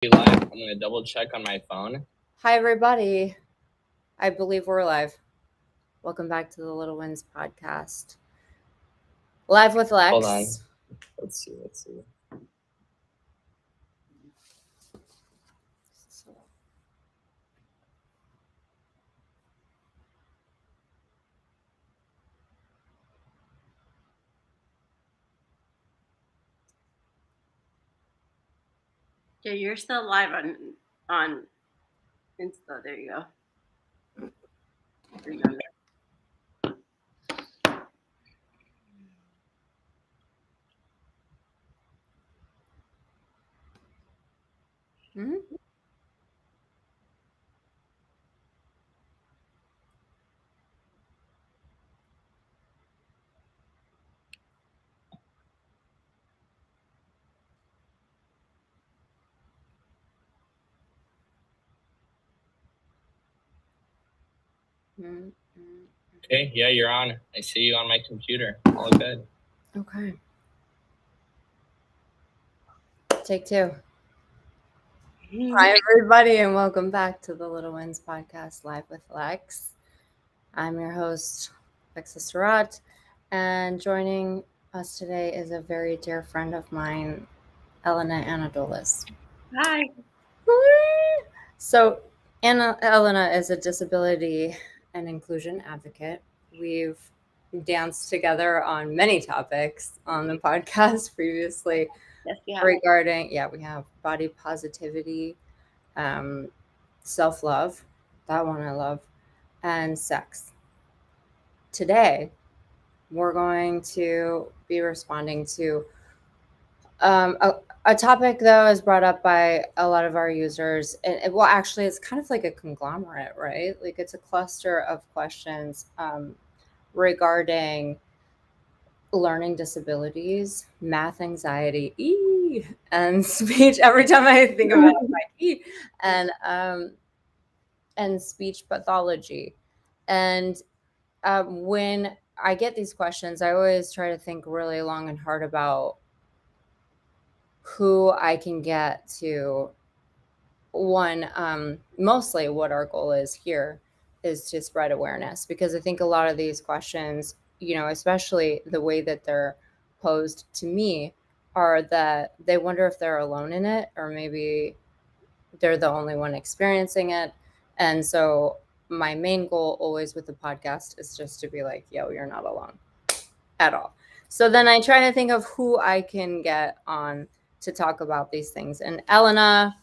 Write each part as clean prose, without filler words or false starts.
Live. I'm going to double check on my phone. Hi, everybody. I believe we're live. Welcome back to the LittleWins podcast. Live with Lex. Hold on. Let's see. Yeah, you're still live on Insta. There you go. Remember. Hmm? Okay, yeah, you're on. I see you on my computer. All good. Okay. Take two. Hi, everybody, and welcome back to the LittleWins podcast, Live with Lex. I'm your host, Lexis, and joining us today is a very dear friend of mine, Elena Anadolis. Hi. So, Elena is a disability and inclusion advocate. We've danced together on many topics on the podcast previously. Yes, yeah. Regarding, we have body positivity, self-love, that one I love, and sex. Today, we're going to be responding to a topic, though, is brought up by a lot of our users. And well, actually, it's kind of like a conglomerate, right? Like it's a cluster of questions regarding learning disabilities, math anxiety, and speech. Every time I think about it, like, and speech pathology. And when I get these questions, I always try to think really long and hard about who I can get to. One, mostly what our goal is here is to spread awareness, because I think a lot of these questions, especially the way that they're posed to me, are that they wonder if they're alone in it, or maybe they're the only one experiencing it. And so my main goal always with the podcast is just to be like, yo, you're not alone at all. So then I try to think of who I can get on to talk about these things. And Elena,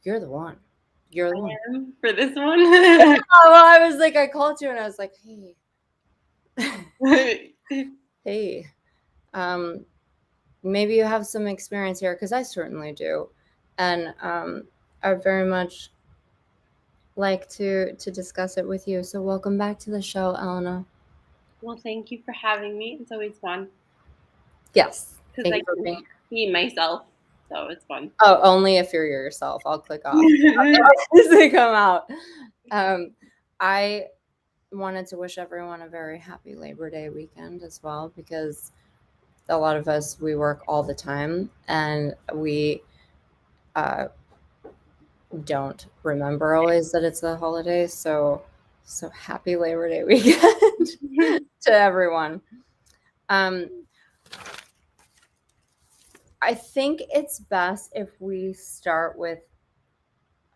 you're the one. You're the one. For this one? Well, I was like, I called you and I was like, hey. Hey. Maybe you have some experience here, because I certainly do. And I very much like to discuss it with you. So welcome back to the show, Elena. Well, thank you for having me. It's always fun. Yes. Because I can be myself. So it's fun. Oh, only if you're yourself. I'll click off as they come out. I wanted to wish everyone a very happy Labor Day weekend as well, because a lot of us, we work all the time and we don't remember always that it's a holiday. So happy Labor Day weekend to everyone. I think it's best if we start with,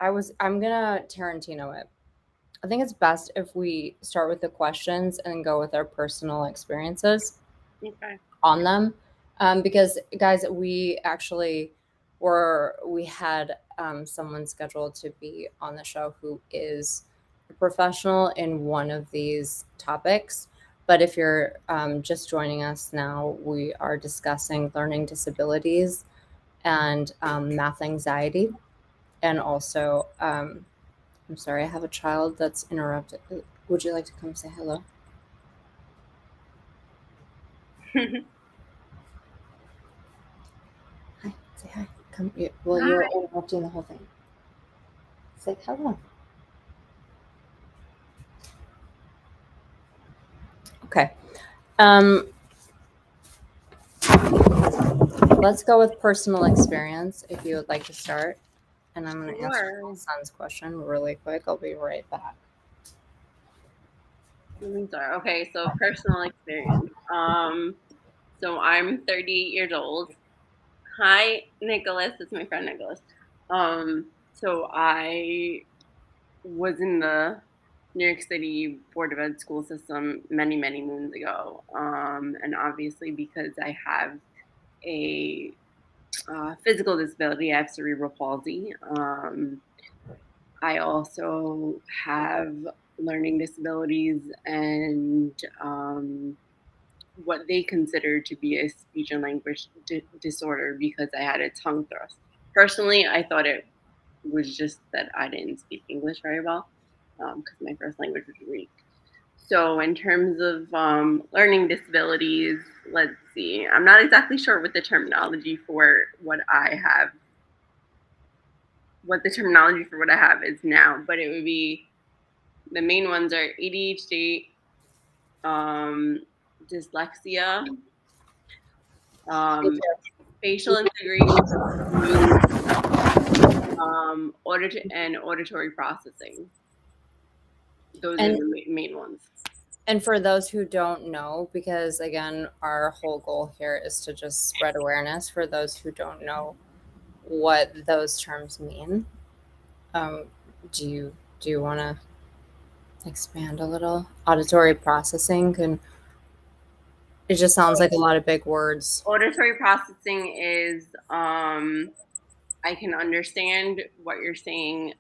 I'm gonna Tarantino it. I think it's best if we start with the questions and go with our personal experiences on them. Because guys, we actually we had someone scheduled to be on the show who is a professional in one of these topics. But if you're just joining us now, we are discussing learning disabilities and math anxiety. And also, I'm sorry, I have a child that's interrupted. Would you like to come say hello? Hi, say hi. Come. Well, hi. You're interrupting the whole thing. Say hello. Okay. Let's go with personal experience, if you would like to start. and I'm going to answer Sure. my son's question really quick. I'll be right back. Sorry. Okay, so personal experience. So I'm 38 years old. Hi, Nicholas. It's my friend Nicholas. So I was in the New York City Board of Ed school system many, many moons ago. And obviously, because I have a physical disability, I have cerebral palsy. I also have learning disabilities and what they consider to be a speech and language disorder because I had a tongue thrust. Personally, I thought it was just that I didn't speak English very well because my first language was Greek. So, in terms of learning disabilities, let's see. I'm not exactly sure what the terminology for what I have, is now, but it would be the main ones are ADHD, dyslexia, facial integration, auditory processing. Those are the main ones. And for those who don't know, because again, our whole goal here is to just spread awareness for those who don't know what those terms mean. Do you want to expand a little? Auditory processing it just sounds like a lot of big words. Auditory processing is I can understand what you're saying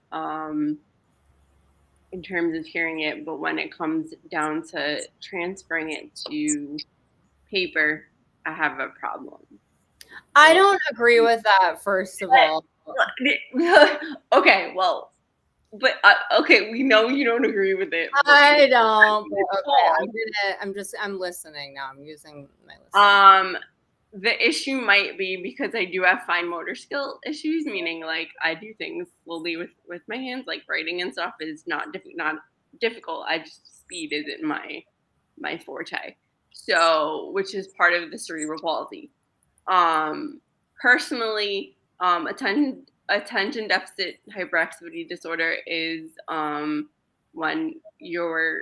in terms of hearing it, but when it comes down to transferring it to paper, I have a problem. I don't agree with that, first of all. Okay, well, but okay, we know you don't agree with it. I don't. Okay, I'm listening now. I'm using my listening. The issue might be because I do have fine motor skill issues, meaning like I do things slowly with my hands, like writing and stuff is not difficult. I just speed isn't my forte. So, which is part of the cerebral palsy. Personally, attention deficit hyperactivity disorder is when the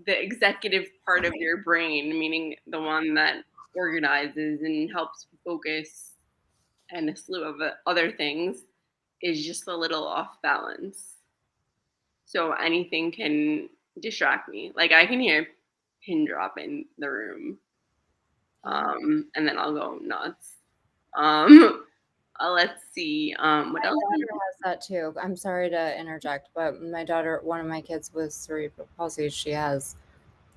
executive part of your brain, meaning the one that organizes and helps focus and a slew of other things, is just a little off balance. So anything can distract me. Like I can hear a pin drop in the room, and then I'll go nuts. Let's see. What else? My daughter has that too. I'm sorry to interject, but my daughter, one of my kids with cerebral palsy, she has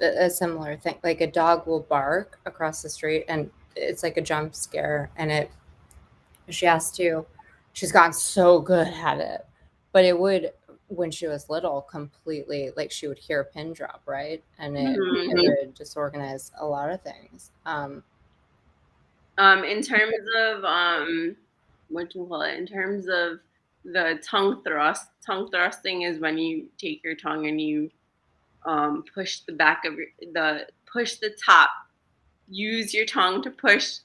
a similar thing. Like a dog will bark across the street, and it's like a jump scare, and she's gotten so good at it, but it would, when she was little, completely, like she would hear a pin drop, right? And it would disorganize a lot of things. In terms of what do you call it? In terms of the tongue thrusting is when you take your tongue and you push the back of push the top. Use your tongue to push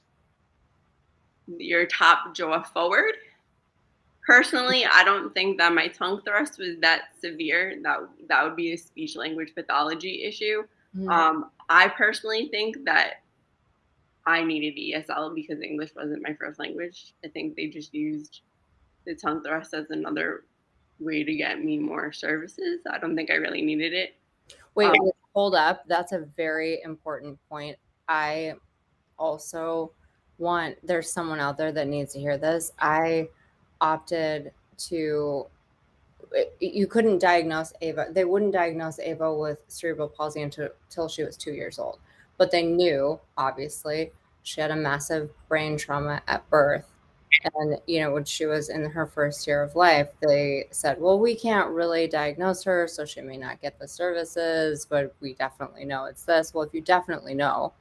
your top jaw forward. Personally, I don't think that my tongue thrust was that severe. That would be a speech language pathology issue. I personally think that I needed ESL because English wasn't my first language. I think they just used the tongue thrust as another way to get me more services. I don't think I really needed it. Wait, hold up. That's a very important point. I also there's someone out there that needs to hear this. I opted to, you couldn't diagnose Ava. They wouldn't diagnose Ava with cerebral palsy until she was 2 years old. But they knew, obviously, she had a massive brain trauma at birth. And, when she was in her first year of life, they said, well, we can't really diagnose her, so she may not get the services, but we definitely know it's this. Well, if you definitely know,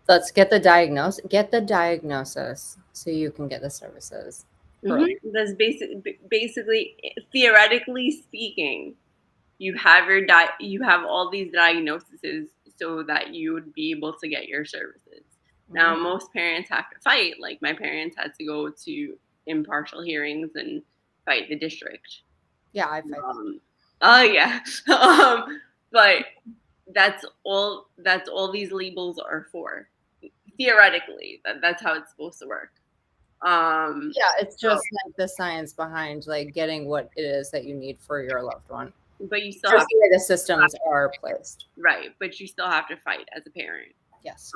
let's get the diagnosis so you can get the services. That's basically, theoretically speaking, you have all these diagnoses so that you would be able to get your services. Now, most parents have to fight. Like my parents had to go to impartial hearings and fight the district. Yeah, I fight. Oh yeah. But that's all these labels are for. Theoretically, that's how it's supposed to work. Yeah, it's just like the science behind like getting what it is that you need for your loved one. But you still Just have the way the systems are placed. right, but you still have to fight as a parent. Yes.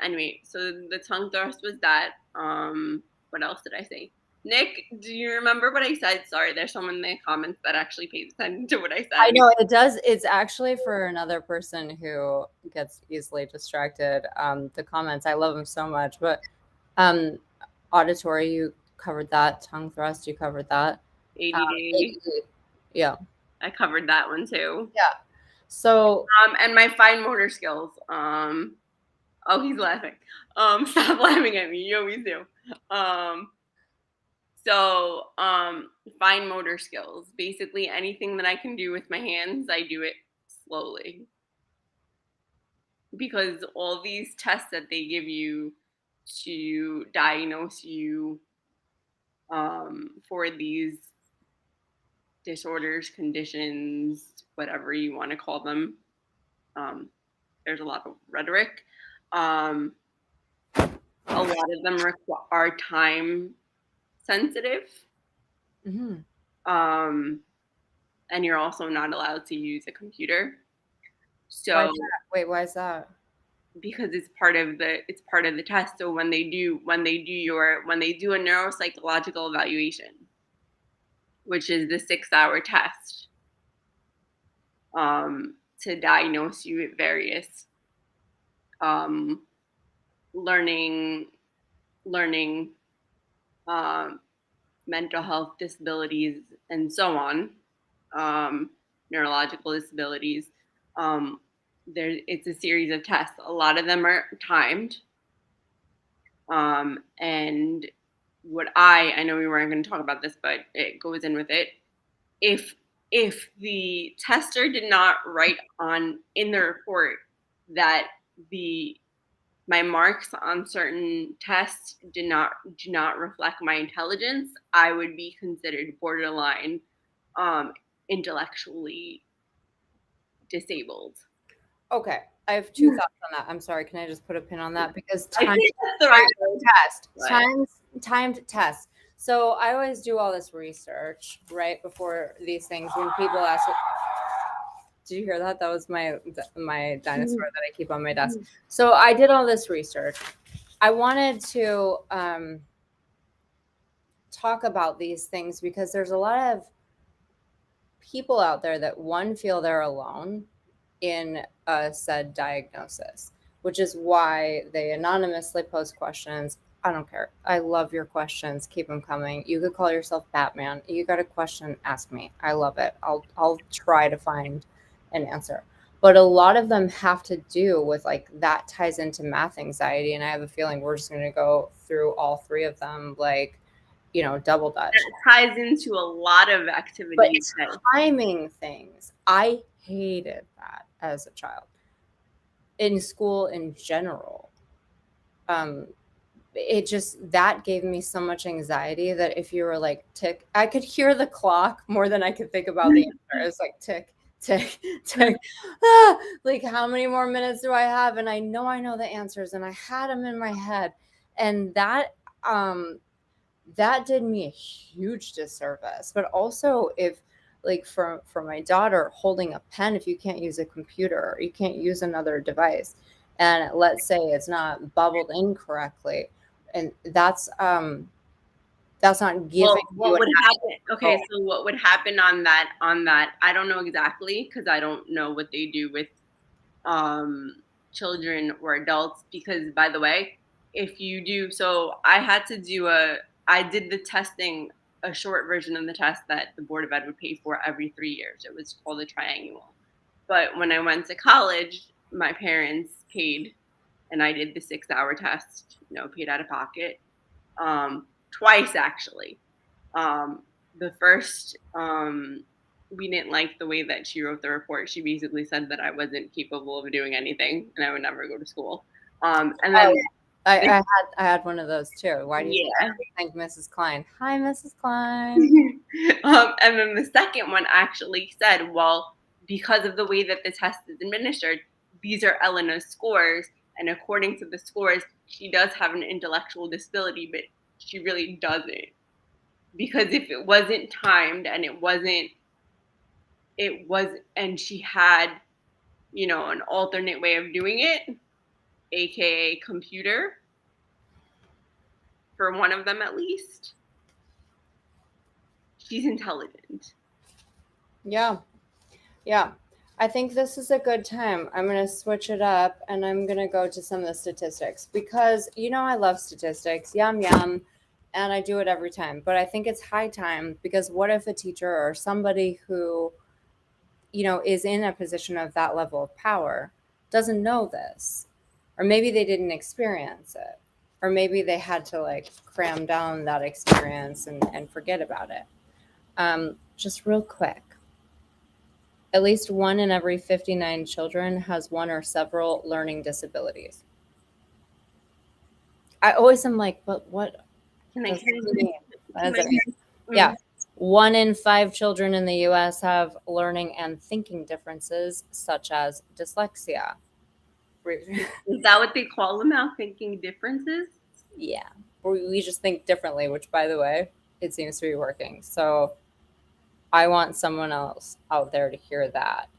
Anyway, so the tongue thrust was that. What else did I say? Nick, do you remember what I said? Sorry, there's someone in the comments that actually pays attention to what I said. I know it does. It's actually for another person who gets easily distracted. The comments, I love them so much, but auditory, you covered that. Tongue thrust, you covered that. ADD. Yeah. I covered that one too. Yeah. So and my fine motor skills. Oh, he's laughing. Stop laughing at me. You always do. So fine motor skills. Basically anything that I can do with my hands, I do it slowly. Because all these tests that they give you to diagnose you for these disorders, conditions, whatever you want to call them, there's a lot of rhetoric. A lot of them are time sensitive. And you're also not allowed to use a computer. So why is that? Because it's part of the test. So when they do a neuropsychological evaluation, which is the 6-hour test, to diagnose you with various learning, mental health disabilities, and so on, neurological disabilities. It's a series of tests. A lot of them are timed. And what I know we weren't going to talk about this, but it goes in with it. If the tester did not write in the report that my marks on certain tests do not reflect my intelligence, I would be considered borderline intellectually disabled. Okay, I have two thoughts on that. I'm sorry, can I just put a pin on that? Because timed test. So I always do all this research right before these things. When people ask, did you hear that? That was my dinosaur that I keep on my desk. So I did all this research. I wanted to talk about these things because there's a lot of people out there that feel they're alone in a said diagnosis, which is why they anonymously post questions. I don't care. I love your questions. Keep them coming. You could call yourself Batman. You got a question, ask me. I love it. I'll try to find an answer. But a lot of them have to do with like that ties into math anxiety. And I have a feeling we're just going to go through all three of them, like, double dutch. It ties into a lot of activities. But timing things, I hated that as a child. In school in general. It just, that gave me so much anxiety that if you were like tick, I could hear the clock more than I could think about the answer. It's like tick, tick, tick. Like how many more minutes do I have? And I know the answers and I had them in my head. And that did me a huge disservice. But also if like for my daughter, holding a pen, if you can't use a computer, you can't use another device. And let's say it's not bubbled in correctly. And that's not giving. What would happen? Okay, so what would happen on that? I don't know exactly because I don't know what they do with children or adults. Because by the way, if you do, so I did the testing, a short version of the test that the Board of Ed would pay for every 3 years. It was called a triannual. But when I went to college, my parents paid. And I did the 6-hour test, paid out of pocket, twice actually. The first, we didn't like the way that she wrote the report. She basically said that I wasn't capable of doing anything and I would never go to school. And then I had one of those too. Why do you Yeah. think Mrs. Klein? Hi, Mrs. Klein. And then the second one actually said, well, because of the way that the test is administered, these are Elena's scores. And according to the scores, she does have an intellectual disability, but she really doesn't. Because if it wasn't timed and and she had, an alternate way of doing it, aka computer, for one of them at least, she's intelligent. Yeah. Yeah. I think this is a good time. I'm going to switch it up and I'm going to go to some of the statistics because, I love statistics. Yum, yum. And I do it every time. But I think it's high time because what if a teacher or somebody who, is in a position of that level of power doesn't know this? Or maybe they didn't experience it. Or maybe they had to cram down that experience and forget about it. Just real quick. At least 1 in every 59 children has one or several learning disabilities. I always am like, but what Can I does hear it mean? What does it mean? Mm. Yeah. 1 in 5 children in the US have learning and thinking differences, such as dyslexia. Is that what they call them now? Thinking differences? Yeah. We just think differently, which, by the way, it seems to be working. So I want someone else out there to hear that.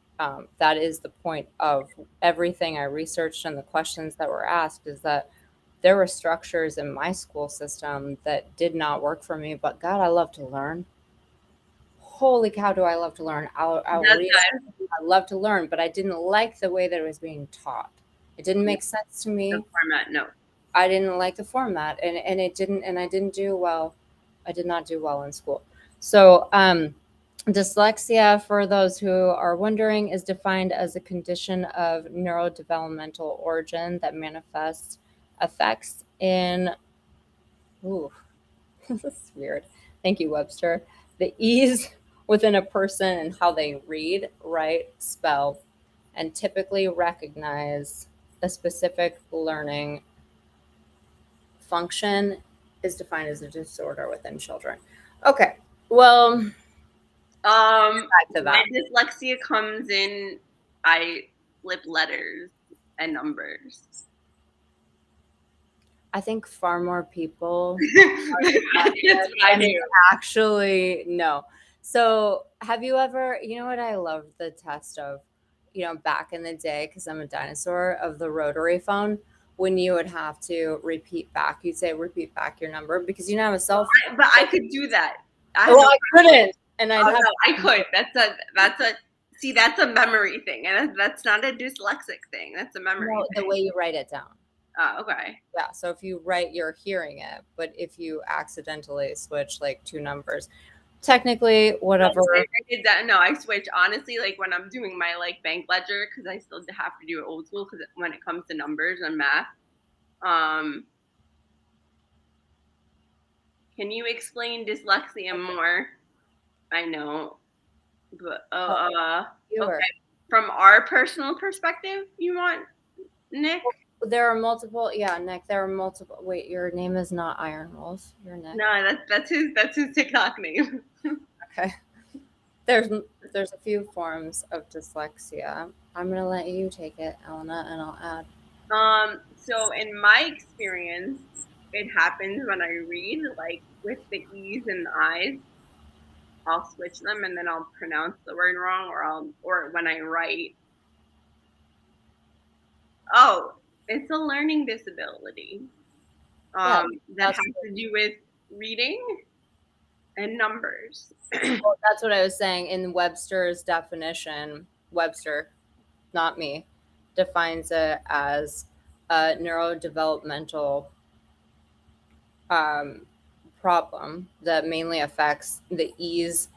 That is the point of everything I researched and the questions that were asked is that there were structures in my school system that did not work for me, but God, I love to learn. Holy cow, do I love to learn. I'll read. I love to learn, but I didn't like the way that it was being taught. It didn't make sense to me. The format, no. I didn't like the format and I didn't do well. I did not do well in school. So, dyslexia, for those who are wondering, is defined as a condition of neurodevelopmental origin that manifests effects in, ooh, this is weird. Thank you, Webster. The ease within a person and how they read, write, spell, and typically recognize a specific learning function is defined as a disorder within children. Okay, well, back to that. My dyslexia comes in, I flip letters and numbers. I think far more people That's what I do. actually know. So, have you ever, what I love the test of, back in the day, because I'm a dinosaur, of the rotary phone, when you would have to repeat back, you'd say, repeat back your number because you don't have a cell phone. But I could do that. I couldn't. And I'd have I could. That's a memory thing. And that's not a dyslexic thing. That's a memory thing. the way you write it down. Oh, okay. Yeah. So if you write, you're hearing it. But if you accidentally switch 2 numbers, technically, whatever. No, I switch. Honestly, when I'm doing my bank ledger, because I still have to do it old school. Because when it comes to numbers and math, can you explain dyslexia more? I know, but okay. From our personal perspective, you want, Nick? There are multiple. Yeah, Nick. There are multiple. Wait, your name is not Iron Wolf. You're Nick. No, that's his TikTok name. Okay. There's a few forms of dyslexia. I'm gonna let you take it, Elena, and I'll add. So in my experience, it happens when I read, with the E's and the I's. I'll switch them and then I'll pronounce the word wrong, or when I write. Oh, it's a learning disability. That has to do with reading and numbers. Well, that's what I was saying. In Webster's definition, Webster, not me, defines it as a neurodevelopmental problem that mainly affects the ease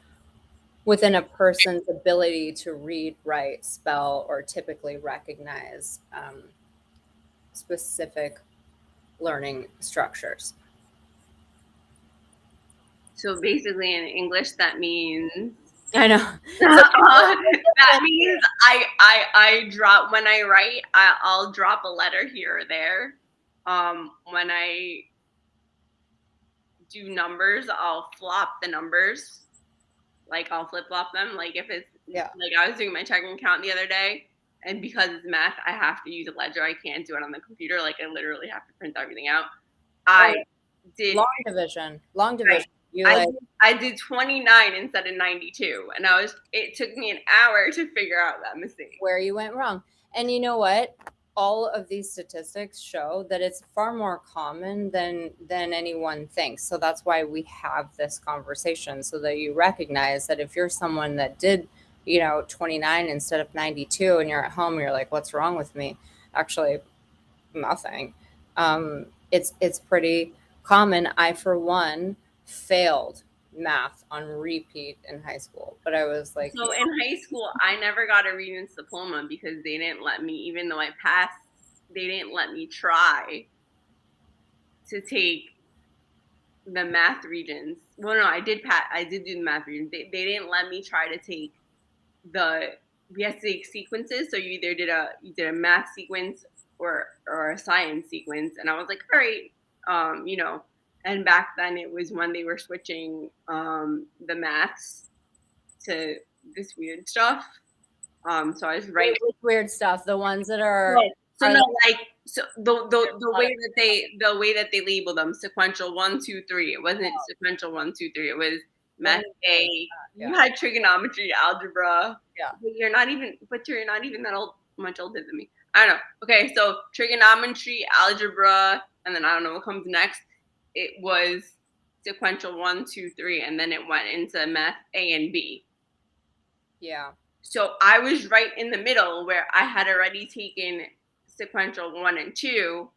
within a person's ability to read, write, spell, or typically recognize specific learning structures. So basically, in English, that means I know. That means I drop when I write. I'll drop a letter here or there. when I do numbers, I'll flop the numbers. Like I'll flip flop them. Like if it's like I was doing my checking account the other day, and because it's math, I have to use a ledger. I can't do it on the computer. Like I literally have to print everything out. I did long division. I did 29 instead of 92, and it took me an hour to figure out that mistake. Where you went wrong. And you know what? All of these statistics show that it's far more common than anyone thinks. So that's why we have this conversation, so that you recognize that if you're someone that did, 29 instead of 92, and you're at home, you're like, what's wrong with me? Actually, nothing. It's pretty common. I, for one, failed math on repeat in high school, but I was like, so in high school I never got a Regents diploma because they didn't let me, even though I passed, they didn't let me try to take the math Regents. Well, no, I did do the math Regents. They didn't let me try to take we had to take sequences, so you either did a math sequence or a science sequence, and I was like, all right, and back then it was when they were switching the maths to this weird stuff. So I was right. Weird stuff. The ones that are the way that they label them, sequential 1, 2, 3. It wasn't sequential 1, 2, 3. It was math A. You had trigonometry, algebra. Yeah. But you're not even that much older than me. I don't know. Okay, so trigonometry, algebra, and then I don't know what comes next. It was sequential 1, 2, 3, and then it went into math A and B. Yeah. So I was right in the middle where I had already taken sequential 1 and 2,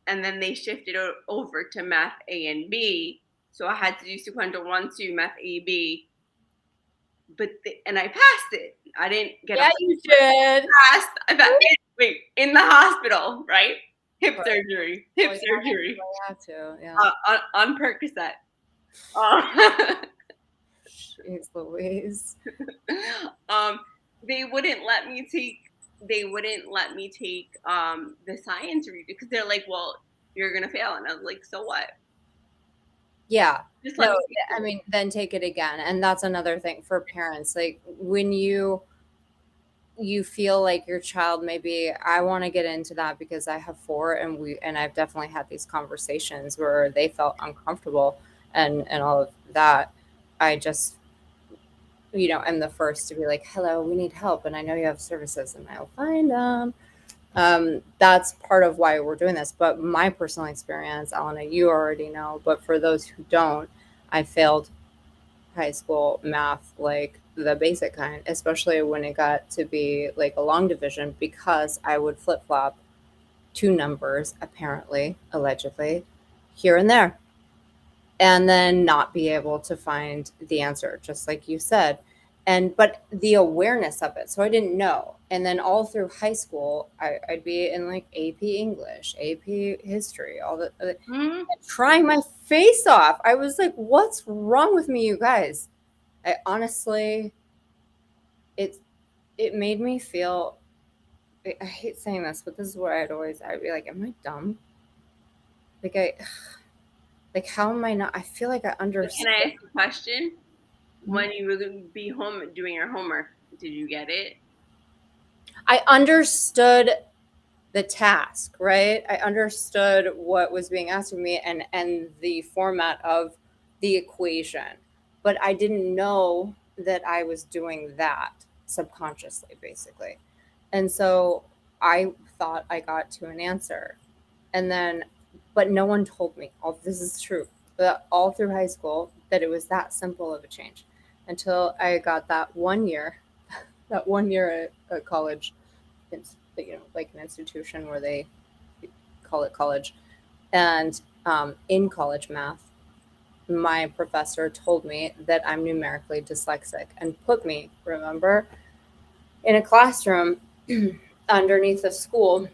and then they shifted over to math A and B. So I had to do sequential 1, 2, math A, B. And I passed it. I didn't get you did. I passed wait, in the hospital, right? Hip surgery. You have to, yeah. On Percocet. Jeez Louise. They wouldn't let me take the science read because they're like, well, you're gonna fail, and I was like, so what? Yeah. No, I mean, then take it again. And that's another thing for parents. Like when you feel like your child, maybe I want to get into that because I have 4, and I've definitely had these conversations where they felt uncomfortable and all of that. I just, am the first to be like, hello, we need help. And I know you have services, and I'll find them. That's part of why we're doing this. But my personal experience, Elena, you already know, but for those who don't, I failed high school math, like the basic kind, especially when it got to be like a long division, because I would flip flop 2 numbers, apparently, allegedly, here and there, and then not be able to find the answer, just like you said. But the awareness of it, so I didn't know. And then all through high school, I'd be in like AP English, AP History, all the trying my face off. I was like, what's wrong with me, you guys? I honestly, it made me feel, I hate saying this, but this is what I'd be like, am I dumb? Like how am I not? I feel like I understand. Can I ask a question? When you were going to be home doing your homework, did you get it? I understood the task, right? I understood what was being asked of me and the format of the equation, but I didn't know that I was doing that subconsciously, basically. And so I thought I got to an answer, but no one told me, this is true, but all through high school, that it was that simple of a change, until I got that 1 year at college, like an institution where they call it college. And in college math, my professor told me that I'm numerically dyslexic and put me, remember, in a classroom underneath a school.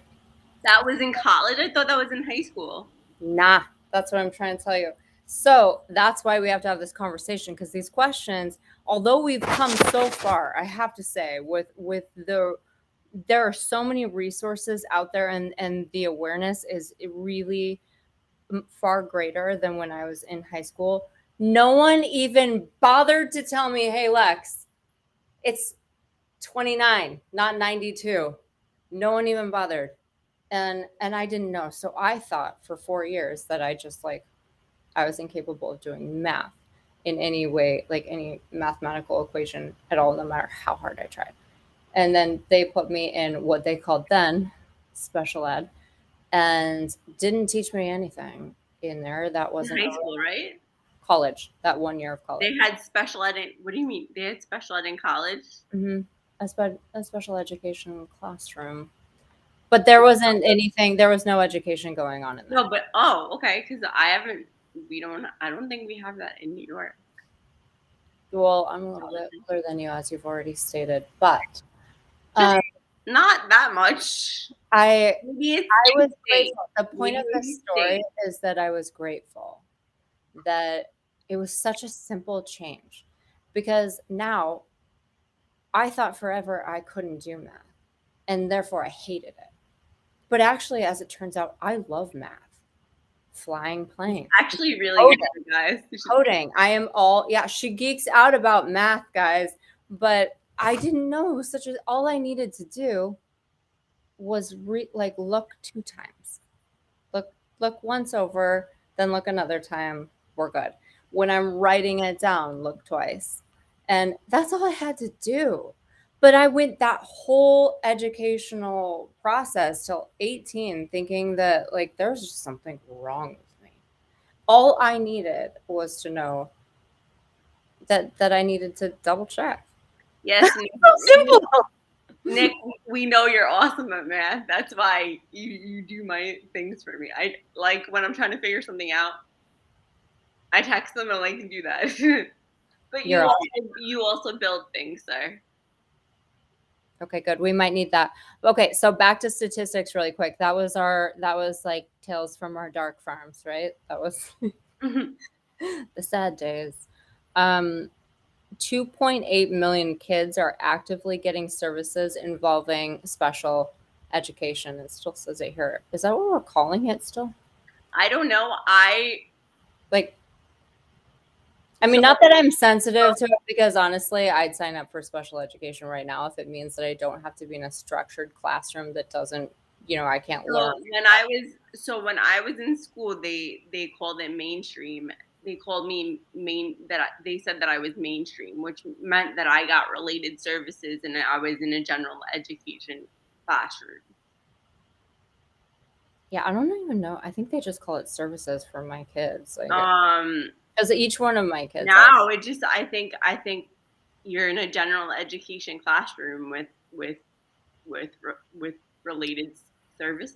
That was in college? I thought that was in high school. Nah, that's what I'm trying to tell you. So that's why we have to have this conversation, because these questions, although we've come so far, I have to say, with there are so many resources out there, and the awareness is really far greater than when I was in high school. No one even bothered to tell me, hey, Lex, it's 29, not 92. No one even bothered. And I didn't know. So I thought for 4 years that I just like, I was incapable of doing math in any way, like any mathematical equation at all, no matter how hard I tried. And then they put me in what they called then special ed and didn't teach me anything in there. That In wasn't high school, right? college, that 1 year of college. They had special ed in, what do you mean? They had special ed in college? Mm-hmm. A special education classroom. But there wasn't anything, there was no education going on in there. No, but okay, because I don't think we have that in New York. Well, I'm a little bit older than you, as you've already stated, but not that much. I was grateful. The point of the story is that I was grateful that it was such a simple change, because now I thought forever I couldn't do math and therefore I hated it. But actually, as it turns out, I love math. Flying planes. Actually, really good, guys. Coding. I am she geeks out about math, guys. But I didn't know it was all I needed to do was look 2 times. Look once over, then look another time. We're good. When I'm writing it down, look twice. And that's all I had to do. But I went that whole educational process till 18 thinking that like there's just something wrong with me. All I needed was to know that I needed to double check. Yes, Nick, so simple. Nick, we know you're awesome at math. That's why you do my things for me. I like when I'm trying to figure something out, I text them and I can do that. But you also build things, sir. Okay, good. We might need that. Okay, so back to statistics really quick. That was like tales from our dark farms, right? That was the sad days. 2.8 million kids are actively getting services involving special education. It still says it here. Is that what we're calling it still? I don't know. Not that I'm sensitive to it, because honestly, I'd sign up for special education right now if it means that I don't have to be in a structured classroom that doesn't, I can't learn. When I was in school, they called it mainstream. They called me they said that I was mainstream, which meant that I got related services and I was in a general education classroom. Yeah, I don't even know. I think they just call it services for my kids. Because each one of my kids. Now I think you're in a general education classroom with related services.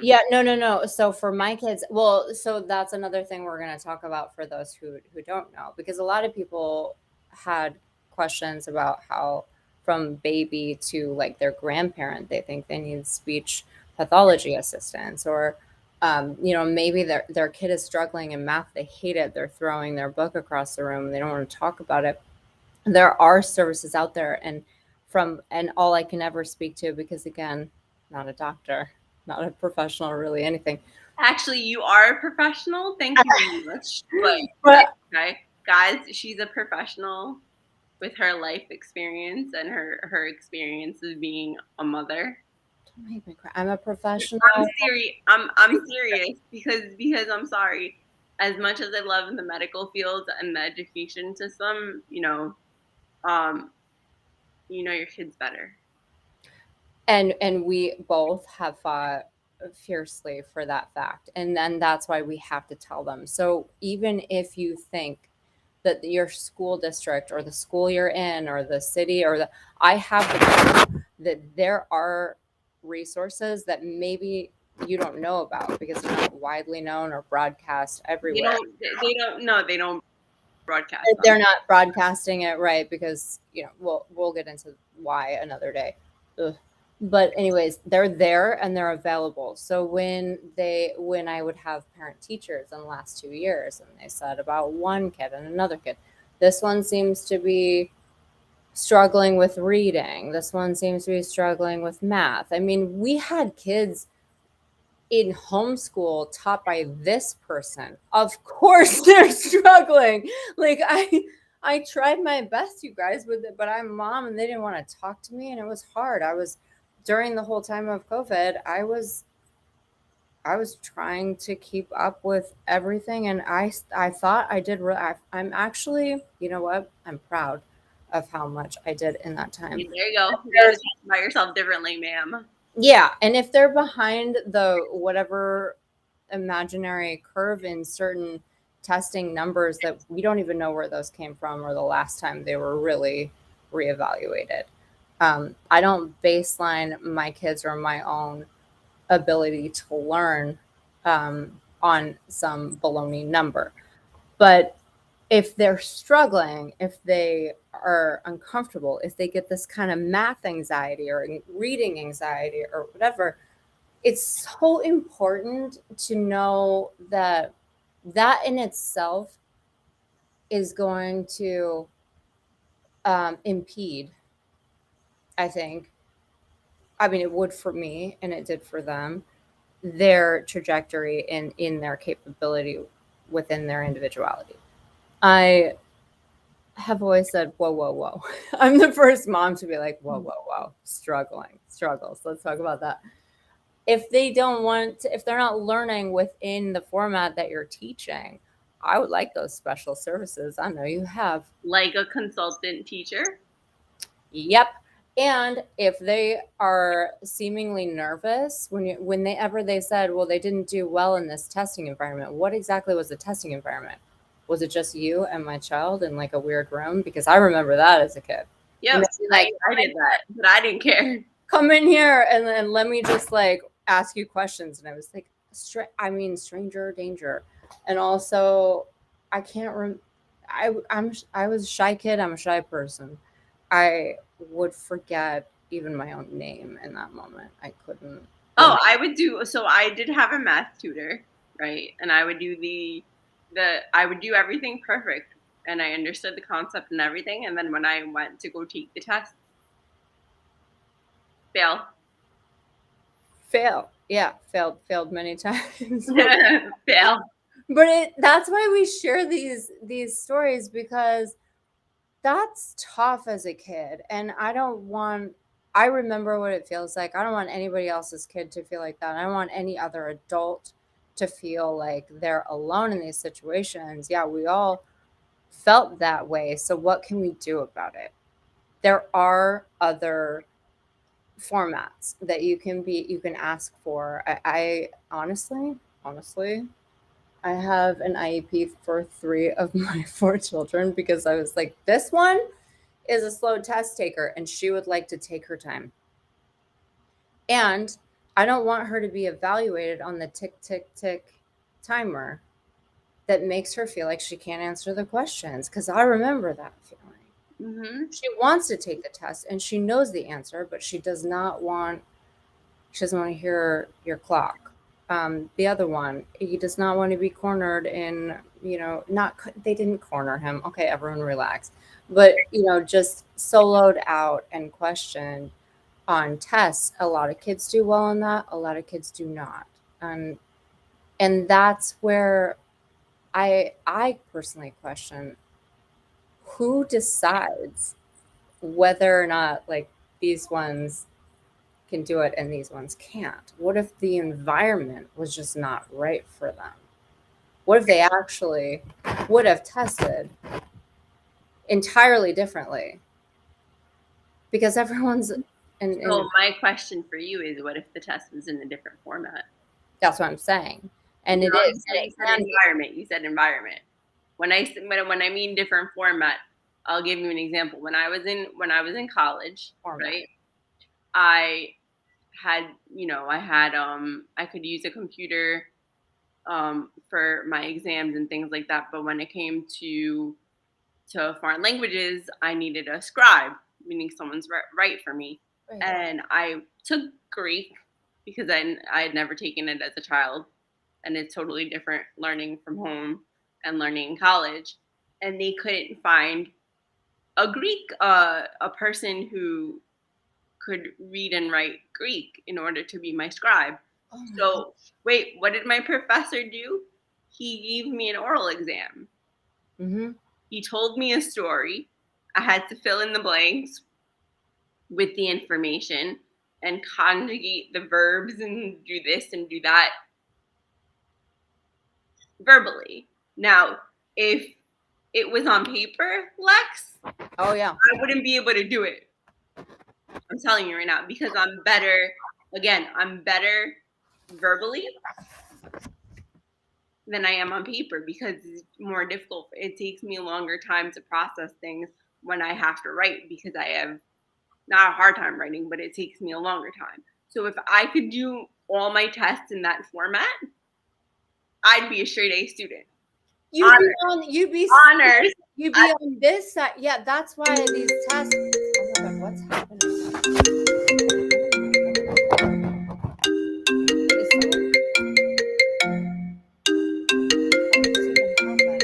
Yeah, no. So for my kids, so that's another thing we're going to talk about for those who don't know, because a lot of people had questions about how from baby to like their grandparent, they think they need speech pathology assistance, or maybe their kid is struggling in math, they hate it, they're throwing their book across the room, they don't want to talk about it. There are services out there, and all I can ever speak to, because again, not a doctor, not a professional, really anything. Actually, you are a professional. Thank you very much. But okay, guys, she's a professional with her life experience and her experience of being a mother. Don't make me cry. I'm a professional. I'm serious. I'm serious because I'm sorry. As much as I love the medical field and the education system, your kid's better. And we both have fought fiercely for that fact. And then that's why we have to tell them. So even if you think that your school district or the school you're in or the city I have the that there are resources that maybe you don't know about because they're not widely known or broadcast everywhere. They don't broadcast. They're not broadcasting it, right? Because we'll get into why another day. Ugh. But anyways, they're there and they're available. So when I would have parent teachers in the last 2 years, and they said about one kid and another kid, this one seems to be struggling with reading. This one seems to be struggling with math. I mean, we had kids in homeschool taught by this person. Of course they're struggling. Like I tried my best, you guys, with it, but I'm a mom and they didn't want to talk to me and it was hard. I was during the whole time of COVID, I was trying to keep up with everything, and I thought I did. I'm actually, you know what? I'm proud of how much I did in that time. There you go. You gotta talk about yourself differently, ma'am. Yeah, and if they're behind the whatever imaginary curve in certain testing numbers that we don't even know where those came from or the last time they were really reevaluated. I don't baseline my kids or my own ability to learn on some baloney number. But if they're struggling, if they are uncomfortable, if they get this kind of math anxiety or reading anxiety or whatever, it's so important to know that that in itself is going to impede, I think. I mean, it would for me and it did for them, their trajectory in their capability within their individuality. I have always said, whoa, whoa, whoa. I'm the first mom to be like, whoa, whoa, whoa, struggles. Let's talk about that. If they don't want to, if they're not learning within the format that you're teaching, I would like those special services. I know you have. Like a consultant teacher? Yep. And if they are seemingly nervous whenever they said, well, they didn't do well in this testing environment, what exactly was the testing environment? Was it just you and my child in like a weird room? Because I remember that as a kid. Yeah, like I did that, but I didn't care. Come in here and then let me just like ask you questions. And I was like, stranger danger. And also, I can't I was a shy kid. I'm a shy person. I would forget even my own name in that moment. I couldn't. Oh, I would do. So I did have a math tutor, right? And I would do I would do everything perfect, and I understood the concept and everything. And then when I went to go take the test, fail. Yeah, failed many times. Fail. But that's why we share these stories, because that's tough as a kid. And I remember what it feels like. I don't want anybody else's kid to feel like that. I don't want any other adult to feel like they're alone in these situations. Yeah, we all felt that way. So what can we do about it? There are other formats that you can ask for. I honestly, I have an IEP for 3 of my 4 children because I was like, this one is a slow test taker and she would like to take her time. And I don't want her to be evaluated on the tick, tick, tick timer that makes her feel like she can't answer the questions, because I remember that feeling. Mm-hmm. She wants to take the test and she knows the answer, but she doesn't want to hear your clock. The other one, he does not want to be cornered in, they didn't corner him. Okay, everyone relax. But, just soloed out and questioned on tests. A lot of kids do well on that. A lot of kids do not. And that's where I personally question, who decides whether or not like these ones can do it and these ones can't? What if the environment was just not right for them? What if they actually would have tested entirely differently? Because everyone's So my question for you is, what if the test was in a different format? That's what I'm saying. And No, it is. You said environment. You said environment. When I mean different format, I'll give you an example. When I was in college, Format. right? I had I could use a computer for my exams and things like that. But when it came to foreign languages, I needed a scribe, meaning someone's write for me. Right. And I took Greek because I had never taken it as a child, and it's totally different learning from home and learning in college. And they couldn't find a person who could read and write Greek in order to be my scribe. Oh my So wait, what did my professor do? He gave me an oral exam. Mm-hmm. He told me a story. I had to fill in the blanks with the information and conjugate the verbs and do this and do that verbally. Now, if it was on paper, Lex, Oh yeah. I wouldn't be able to do it. I'm telling you right now, because I'm better. Again, I'm better verbally than I am on paper because it's more difficult. It takes me a longer time to process things when I have to write because I have not a hard time writing, but it takes me a longer time. So if I could do all my tests in that format, I'd be a straight A student. You'd be Honors. You'd be on this side. Yeah, that's why these tests. Oh my god, what's happening? Is someone- how did this even happen?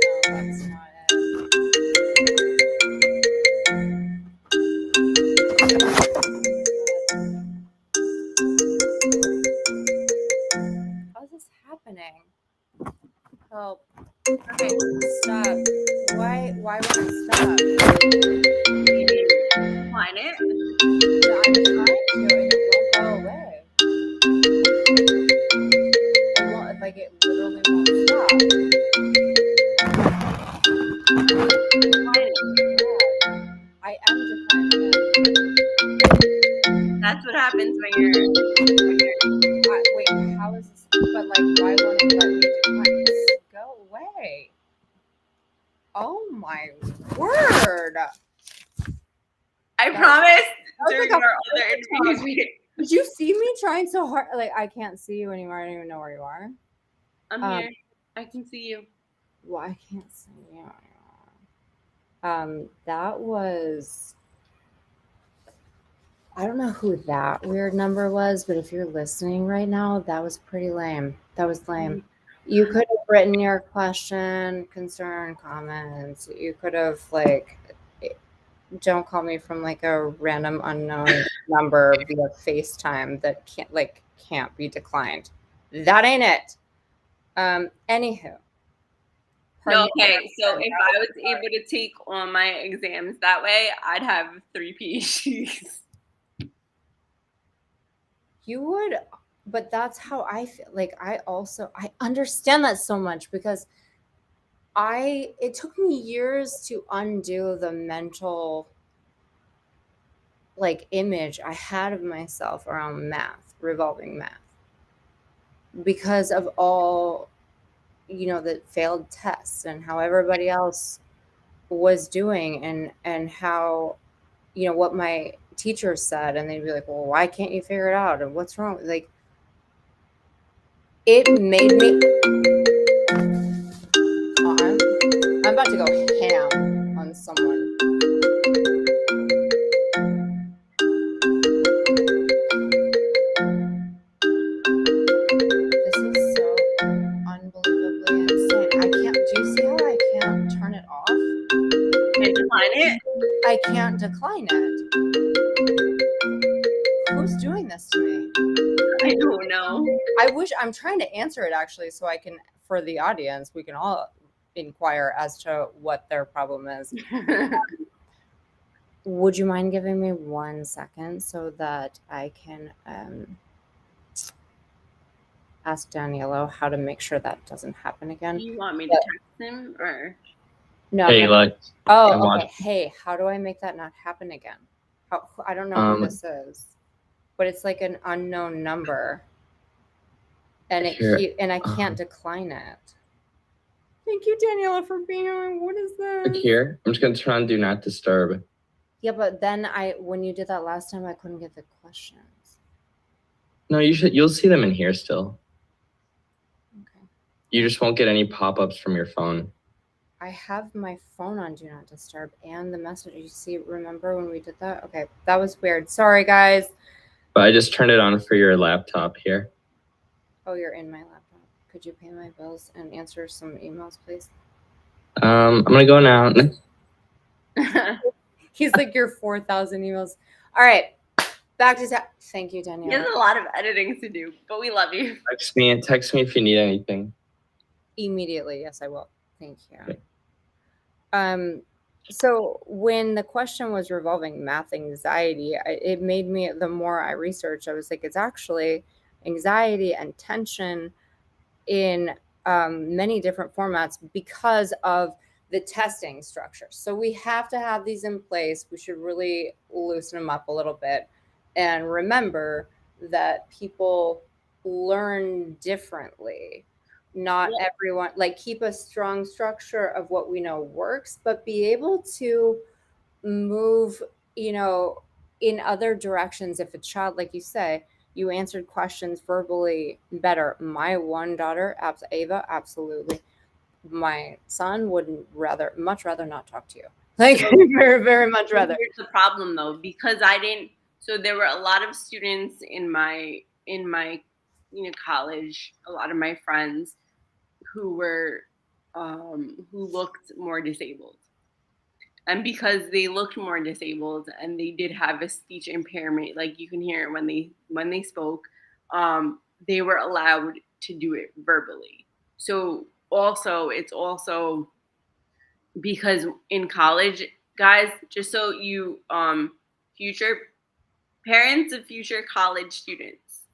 No, that's not it. How is this happening? Help. Okay, stop. Why won't it stop? Decline it. Yeah, I'm trying to, and it won't go away. It won't, like, it literally won't stop. Decline it. Yeah, I am declining it. That's what happens when you're Wait, how is this? But, like, why won't it let me decline? Go away. Oh my word. I promise during like a our other interviews. Did you see me trying so hard? Like, I can't see you anymore. I don't even know where you are. I'm here. I can see you. Well, I can't see you anymore. That was. I don't know who that weird number was, but if you're listening right now, that was pretty lame. That was lame. You could have written your question, concern, comments. You could have, like, don't call me from, like, a random unknown number via FaceTime that can't be declined. That ain't it. Anywho. No, okay. So if I was able to take all my exams that way, I'd have 3 PhDs. You would, but that's how I feel. Like, I understand that so much because it took me years to undo the mental, like, image I had of myself around math, revolving math, because of all, the failed tests and how everybody else was doing and how, what my teacher said, and they'd be like, well, why can't you figure it out? And what's wrong? Like, it made me. I'm about to go ham on someone. This is so unbelievably insane. Do you see how I can't turn it off? Can decline it? I can't decline it. Who's doing this to me? I don't know. I'm trying to answer it actually, so I can, for the audience, we can all inquire as to what their problem is. Would you mind giving me 1 second so that I can ask Daniello how to make sure that doesn't happen again? Do you want me to text him or? No. Hey, Lex. Oh, okay. Hey, how do I make that not happen again? I don't know who this is, but it's like an unknown number, and I can't decline it. Thank you, Daniela, for being on. What is this? Here, I'm just gonna turn on Do Not Disturb. Yeah, but then when you did that last time, I couldn't get the questions. No, you'll see them in here still. Okay. You just won't get any pop-ups from your phone. I have my phone on Do Not Disturb and the message. You see, remember when we did that? Okay, that was weird. Sorry, guys. But I just turned it on for your laptop here. Oh, you're in my laptop. Could you pay my bills and answer some emails, please? I'm gonna go now. He's like your 4,000 emails. All right, back to thank you, He has Danielle. a lot of editing to do, but we love you. Text me if you need anything. Immediately, yes, I will. Thank you. So when the question was revolving math anxiety, it made me, the more I researched, I was like, it's actually anxiety and tension in many different formats because of the testing structure. So we have to have these in place. We should really loosen them up a little bit and remember that people learn differently. Not everyone, like, keep a strong structure of what we know works, but be able to move, in other directions. If a child, like you say, you answered questions verbally better. My one daughter, Ava, absolutely. My son would much rather not talk to you. Like, very, very much rather. Here's the problem, though, because I didn't. So there were a lot of students in my college. A lot of my friends who were who looked more disabled, and because they looked more disabled and they did have a speech impairment, like you can hear when they spoke, they were allowed to do it verbally. So it's also because in college, guys, just so you future parents of future college students,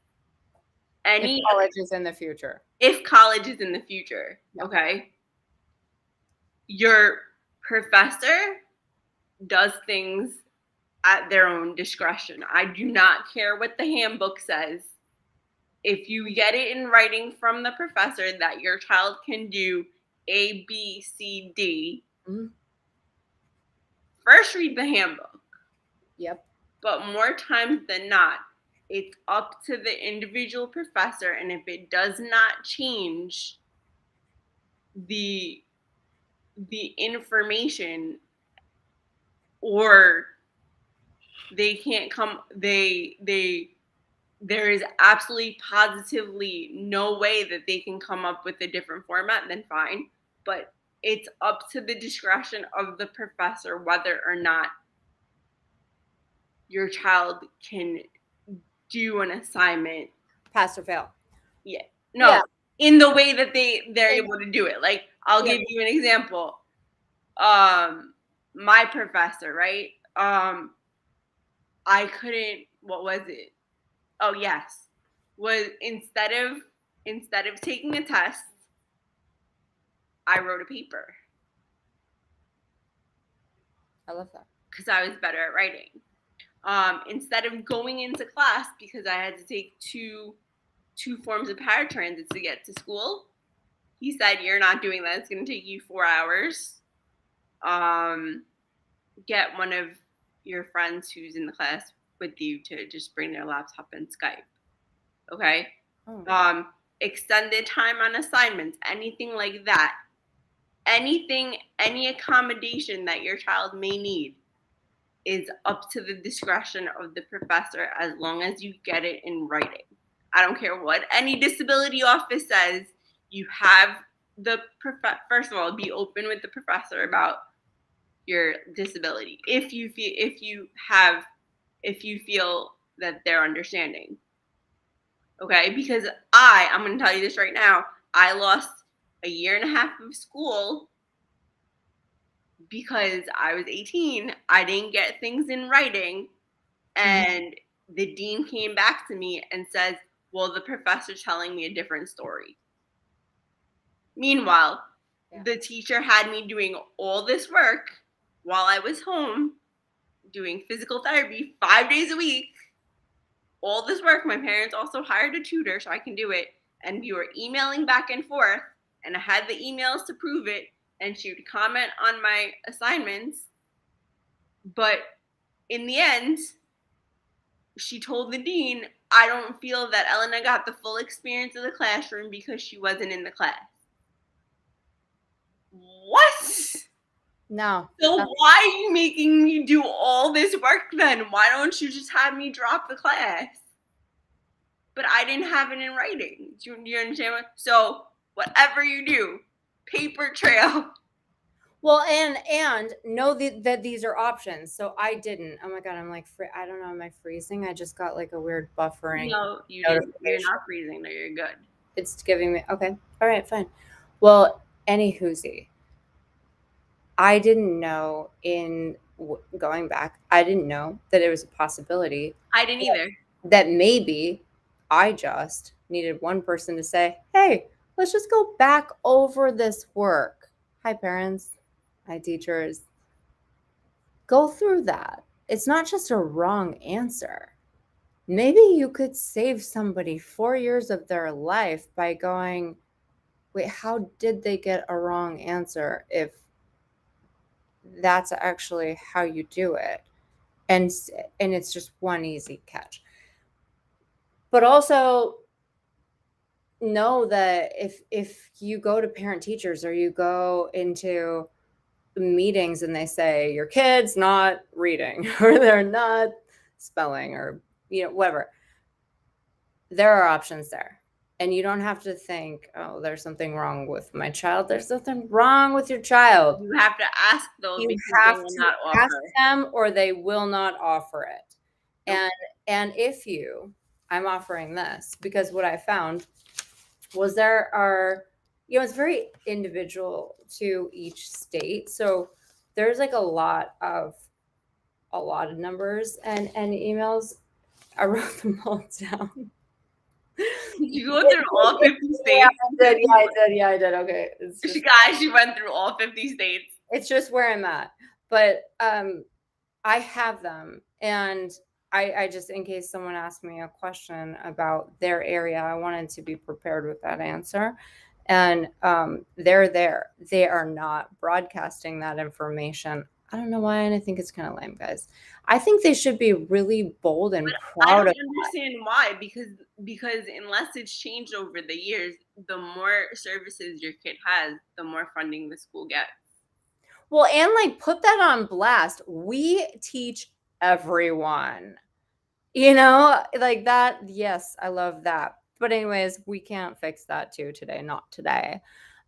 If college is in the future. If college is in the future, okay, your professor does things at their own discretion. I do not care what the handbook says. If you get it in writing from the professor that your child can do A, B, C, D, first read the handbook. Yep. But more times than not, it's up to the individual professor, and if it does not change the information, or they can't come, there is absolutely positively no way that they can come up with a different format, then fine. But it's up to the discretion of the professor whether or not your child can do an assignment, pass or fail. Yeah. No, yeah. In the way that they're able to do it. Like, I'll give you an example. My professor, right? I couldn't, what was it? Oh, yes. Was instead of taking a test, I wrote a paper. I love that. Because I was better at writing. Instead of going into class, because I had to take two forms of paratransit to get to school, he said, you're not doing that. It's going to take you 4 hours. Get one of your friends who's in the class with you to just bring their laptop and Skype. Okay? Oh. Extended time on assignments, anything like that. Any accommodation that your child may need is up to the discretion of the professor, as long as you get it in writing. I don't care what any disability office says. You have first of all, be open with the professor about your disability if you feel that they're understanding. Okay, because I'm going to tell you this right now. I lost a year and a half of school because I was 18. I didn't get things in writing, and the dean came back to me and says, well, the professor's telling me a different story. Meanwhile, the teacher had me doing all this work while I was home doing physical therapy 5 days a week. All this work. My parents also hired a tutor so I can do it. And we were emailing back and forth, and I had the emails to prove it, and she would comment on my assignments. But in the end, she told the dean, I don't feel that Elena got the full experience of the classroom because she wasn't in the class. What? No. So why are you making me do all this work then? Why don't you just have me drop the class? but I didn't have it in writing. Do you understand what? So whatever you do, paper trail. Well, and know that these are options. So I didn't. Oh my god, I'm like, I don't know, am I freezing? I just got like a weird buffering. No, you didn't. You're not freezing. No, you're good. It's giving me okay. All right, fine. Well, any whoosie. I didn't know going back. I didn't know that it was a possibility. I didn't either. That maybe I just needed one person to say, "Hey, let's just go back over this work." Hi, parents. Hi, teachers. Go through that. It's not just a wrong answer. Maybe you could save somebody 4 years of their life by going, wait, how did they get a wrong answer if that's actually how you do it? And it's just one easy catch. But also know that if you go to parent teachers or you go into meetings and they say your kid's not reading or they're not spelling or whatever, there are options there, and you don't have to think, oh, there's something wrong with my child. There's nothing wrong with your child. You have to ask those You because have they will to not ask offer. them or they will not offer it. Nope. And I'm offering this because what I found was there are, it's very individual to each state. So there's like a lot of numbers and emails. I wrote them all down. Did you go through all 50 states? Yeah, I did. Okay. Guys, she went through all 50 states. It's just where I'm at. But I have them, and I just, in case someone asked me a question about their area, I wanted to be prepared with that answer. And they're there. They are not broadcasting that information. I don't know why, and I think it's kind of lame, guys. I think they should be really bold and proud I of don't understand why, because unless it's changed over the years, the more services your kid has, the more funding the school gets. Well, and like put that on blast. We teach everyone. Like that. Yes, I love that. But anyways, we can't fix that too today, not today.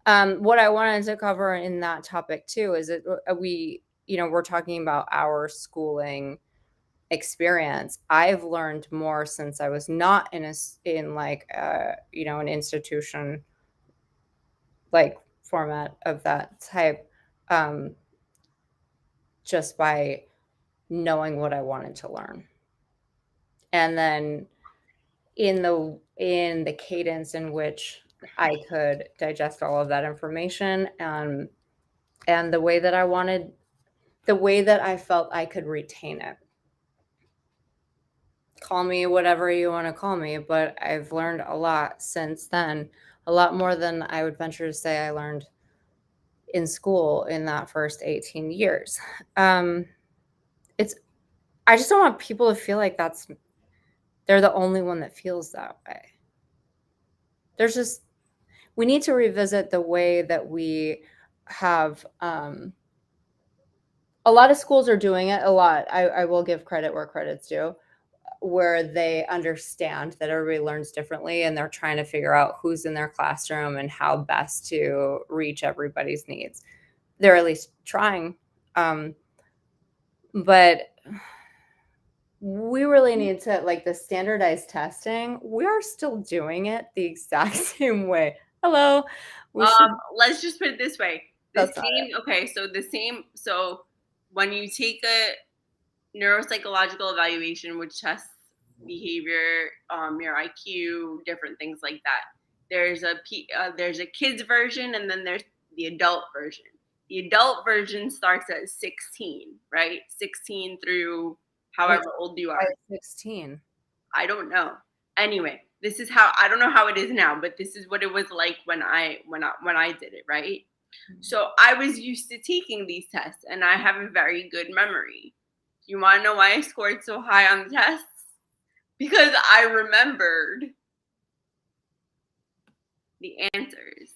What I wanted to cover in that topic too is that we're talking about our schooling experience. I've learned more since I was not in an institution like format of that type, just by knowing what I wanted to learn. And then in the cadence in which I could digest all of that information, and the way that I felt I could retain it. Call me whatever you want to call me, but I've learned a lot since then, a lot more than I would venture to say I learned in school in that first 18 years. I just don't want people to feel like they're the only one that feels that way. We need to revisit the way that we have, a lot of schools are doing it a lot. I will give credit where credit's due, where they understand that everybody learns differently and they're trying to figure out who's in their classroom and how best to reach everybody's needs. They're at least trying. But we really need to, like, the standardized testing, we are still doing it the exact same way. Hello. Let's just put it this way. So when you take a neuropsychological evaluation, which tests behavior, your IQ, different things like that, there's a kids version, and then there's the adult version. The adult version starts at 16, right? 16 through however old you are. 16. I don't know. Anyway, this is how, I don't know how it is now, but this is what it was like when I did it, right? So I was used to taking these tests, and I have a very good memory. You want to know why I scored so high on the tests? Because I remembered the answers.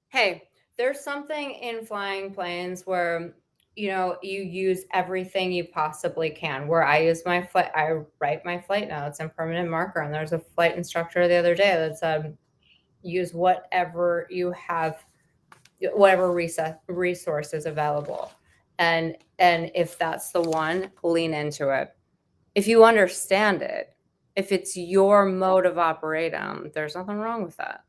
Hey, there's something in flying planes where you use everything you possibly can. Where I write my flight notes in permanent marker. And there's a flight instructor the other day that said, use whatever you have, whatever resource is available. And if that's the one, lean into it. If you understand it, if it's your mode of operatum, there's nothing wrong with that.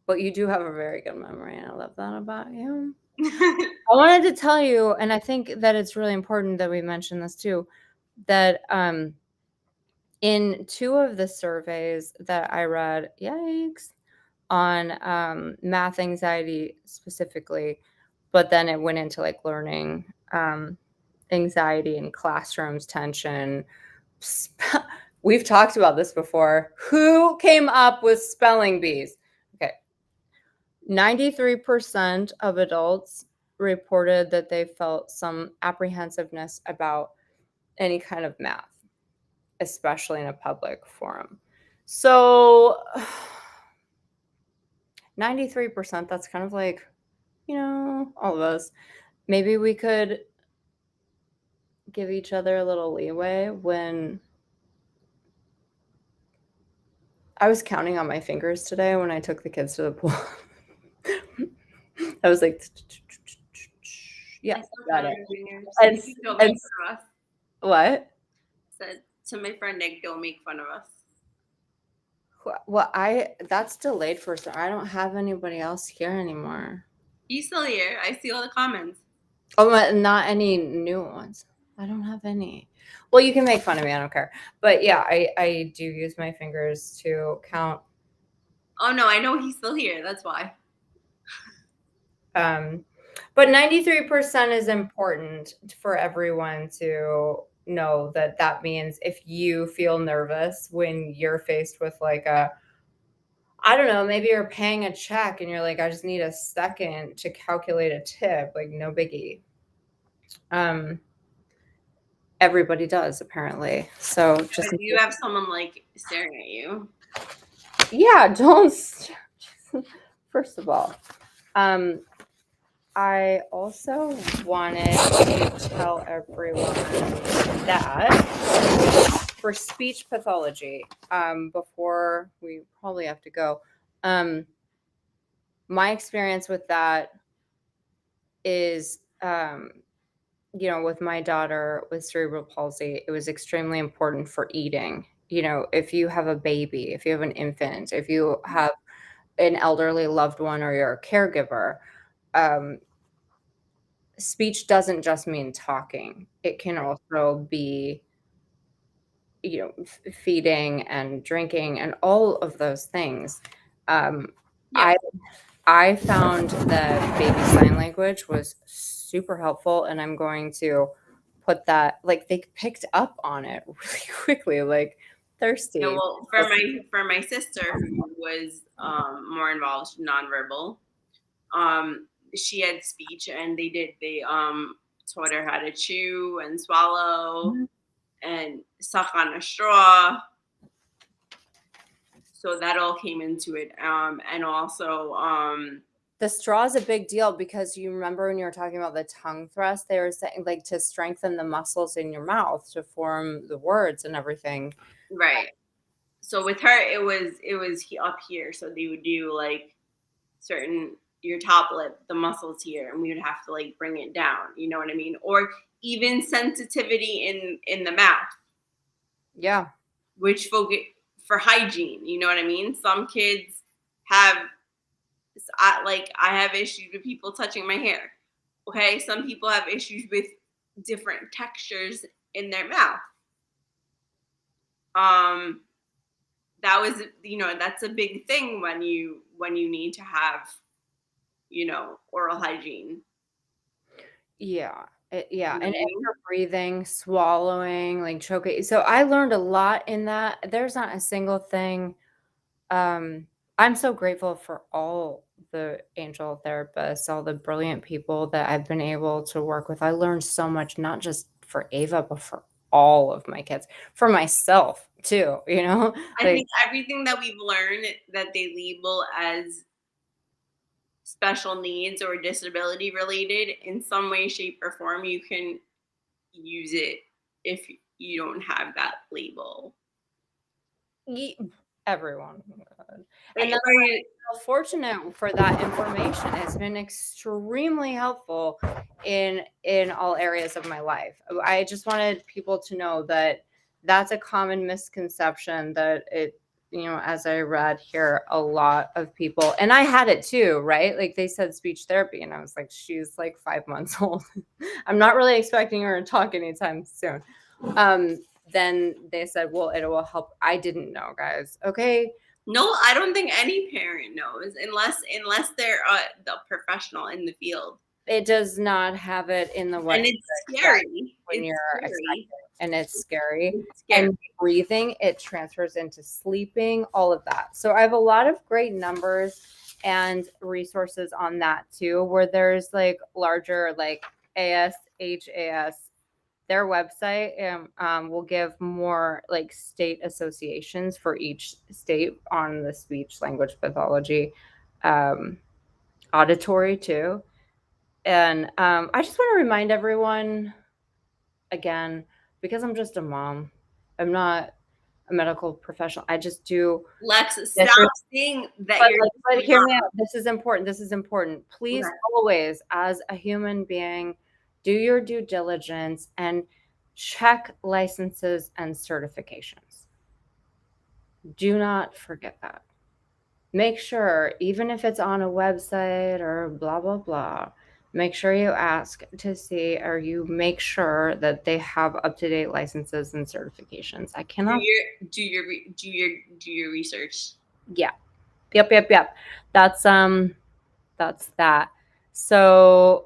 But you do have a very good memory, and I love that about you. I wanted to tell you, and I think that it's really important that we mention this too, that in 2 of the surveys that I read, yikes, on math anxiety specifically, but then it went into like learning anxiety in classrooms, tension. We've talked about this before. Who came up with spelling bees? Okay. 93% of adults reported that they felt some apprehensiveness about any kind of math, especially in a public forum. So 93%, that's kind of like, all of us. Maybe we could give each other a little leeway. When I was counting on my fingers today when I took the kids to the pool. I was like, yeah, got it. Don't make fun of us. What? Said to my friend Nick, don't make fun of us. Well, that's delayed for some. I don't have anybody else here anymore. He's still here. I see all the comments. Oh, not any new ones. I don't have any. Well, you can make fun of me. I don't care. But yeah, I do use my fingers to count. Oh no, I know he's still here. That's why. But 93% is important for everyone to know that means if you feel nervous when you're faced with like I don't know, maybe you're paying a check and you're like, I just need a second to calculate a tip, like no biggie. Everybody does apparently. So just do you have someone like staring at you? Yeah, don't. First of all, I also wanted to tell everyone that for speech pathology, before we probably have to go, my experience with that is, with my daughter with cerebral palsy, it was extremely important for eating. If you have a baby, if you have an infant, if you have an elderly loved one or you're a caregiver, speech doesn't just mean talking. It can also be, feeding and drinking and all of those things. I found that baby sign language was super helpful, and I'm going to put that, like, they picked up on it really quickly, like thirsty. Yeah, well, for my sister who was more involved, nonverbal, she had speech, and they taught her how to chew and swallow and suck on a straw. So that all came into it. And also the straw is a big deal, because you remember when you were talking about the tongue thrust, they were saying like to strengthen the muscles in your mouth to form the words and everything. Right. So with her, it was up here. So they would do like your top lip, the muscles here, and we would have to like bring it down. You know what I mean? Or even sensitivity in the mouth. Yeah. Which for hygiene. You know what I mean? Some kids have, I have issues with people touching my hair. Okay. Some people have issues with different textures in their mouth. That was, that's a big thing when you need to have, oral hygiene. Yeah. And extra breathing, swallowing, like choking. So I learned a lot in that. There's not a single thing. I'm so grateful for all the angel therapists, all the brilliant people that I've been able to work with. I learned so much, not just for Ava, but for all of my kids, for myself too, I think everything that we've learned that they label as special needs or disability related in some way, shape, or form, you can use it if you don't have that label. Everyone. And Like, that's are why you, I'm so fortunate for that information. It's been extremely helpful in all areas of my life. I just wanted people to know that that's a common misconception that it, as I read here, a lot of people, and I had it too, right? Like they said speech therapy, and I was like, she's like 5 months old. I'm not really expecting her to talk anytime soon. Then they said, well, it will help. I didn't know, guys. Okay. no, I don't think any parent knows unless they're the professional in the field. It does not have it in the way And it's scary. when It's you're scary. expecting, and it's scary. It's scary. And breathing, it transfers into sleeping, all of that. So I have a lot of great numbers and resources on that too, where there's like larger, like ASHAS, their website will give more like state associations for each state on the speech language pathology, auditory too. And I just want to remind everyone again, because I'm just a mom, I'm not a medical professional. I just do. Lexis, stop saying that But, you're. but hear me out. This is important. This is important. Please Okay. always, as a human being, do your due diligence and check licenses and certifications. Do not forget that. Make sure, even if it's on a website or blah, blah, blah, make sure you ask to see, or you make sure that they have up-to-date licenses and certifications. I cannot. Do your research. Yeah. Yep. That's that. So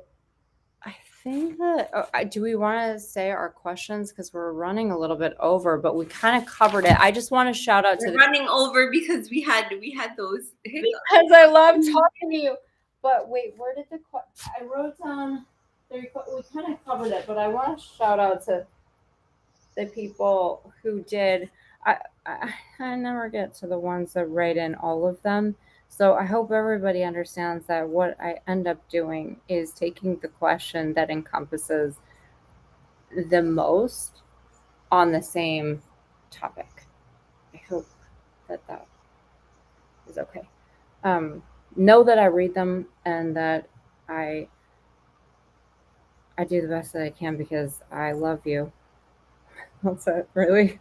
I think that do we want to say our questions, because we're running a little bit over, but we kind of covered it. I just want to shout out We're to running over because we had those hiccups. because I love talking to you. But wait, where did I wrote down we kind of covered it, but I want to shout out to the people who did. I never get to the ones that write in all of them. So I hope everybody understands that what I end up doing is taking the question that encompasses the most on the same topic. I hope that is okay. Know that I read them and that I do the best that I can because I love you. That's it, really.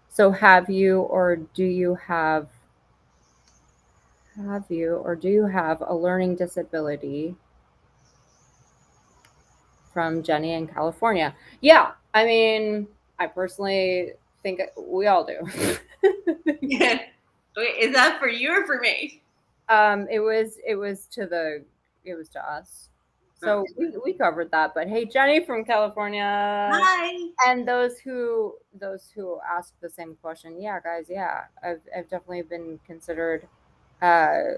So have you or do you have a learning disability? From Jenny in California. Yeah, I mean, I personally think we all do. Yeah. Wait, is that for you or for me? It was to us. So we covered that. But hey, Jenny from California. Hi. And those who asked the same question, yeah, guys, yeah, I've definitely been considered a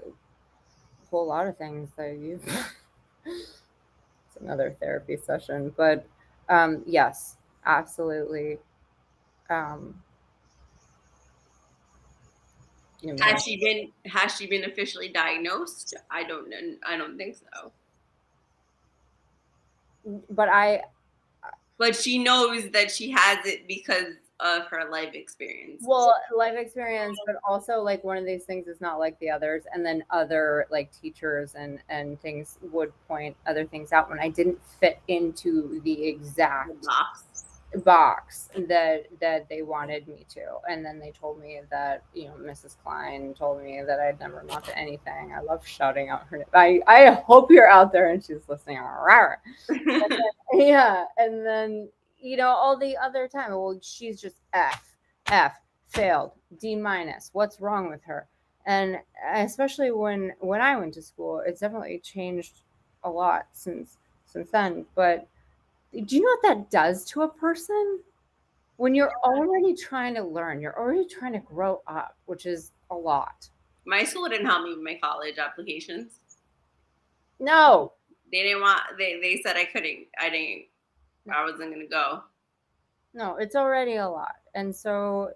whole lot of things that you. It's another therapy session, but yes, absolutely. Has she been officially diagnosed? I don't know. I don't think so. But she knows that she has it because of her life experience. Well, life experience, but also like one of these things is not like the others, and then other like teachers and things would point other things out when I didn't fit into the exact box that they wanted me to. And then they told me that Mrs. Klein told me that I'd never amount to anything. I love shouting out her name. I hope you're out there and she's listening. Yeah, and then all the other time, well, she's just F failed, D-. What's wrong with her? And especially when I went to school, it's definitely changed a lot since then. But do you know what that does to a person? When you're already trying to learn, you're already trying to grow up, which is a lot. My school didn't help me with my college applications. No. They didn't want, they said I couldn't, I wasn't going to go. No, it's already a lot. And so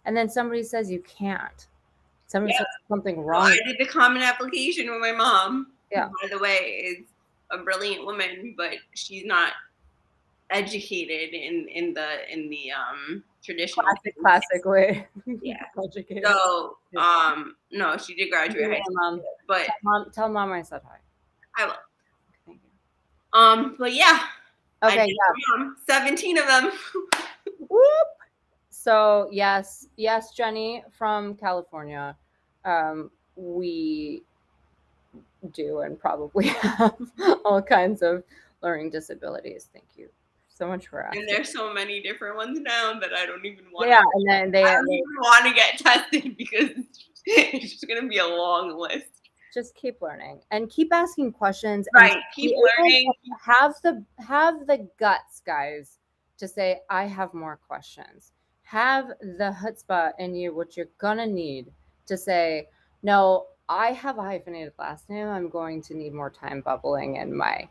and then somebody says you can't. something Well, wrong. I did the common application with my mom. Yeah. Who, by the way, is a brilliant woman, but she's not educated in the traditional Classic way. Yeah. Educated. So no, she did graduate high school, Mom. but Tell mom I said hi. I will. Thank you. But yeah, I Okay, did yeah. for mom. 17 of them. Whoop. So yes, Jenny from California. We do and probably have all kinds of learning disabilities. Thank you so much for asking. And there's so many different ones now that I don't even want. Yeah, and then I don't even want to get tested because it's just gonna be a long list. Just keep learning and keep asking questions. Right, And keep learning. Have the guts, guys, to say I have more questions. Have the chutzpah in you, what you're gonna need to say, no, I have a hyphenated last name. I'm going to need more time bubbling in my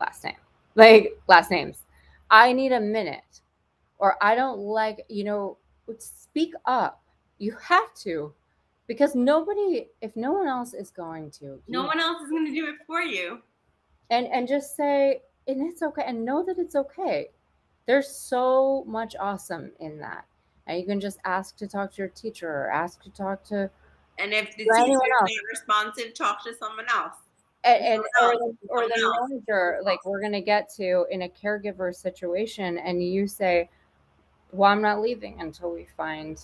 last name, like last names. I need a minute, or I don't like, speak up. You have to, because if no one else is going to, No one else is going to do it for you. And just say, and it's okay, and know that it's okay. There's so much awesome in that. And you can just ask to talk to your teacher, or ask to talk to, and if the teacher is not responsive, talk to someone else. Or the manager, like we're gonna get to in a caregiver situation, and you say, well, I'm not leaving until we find,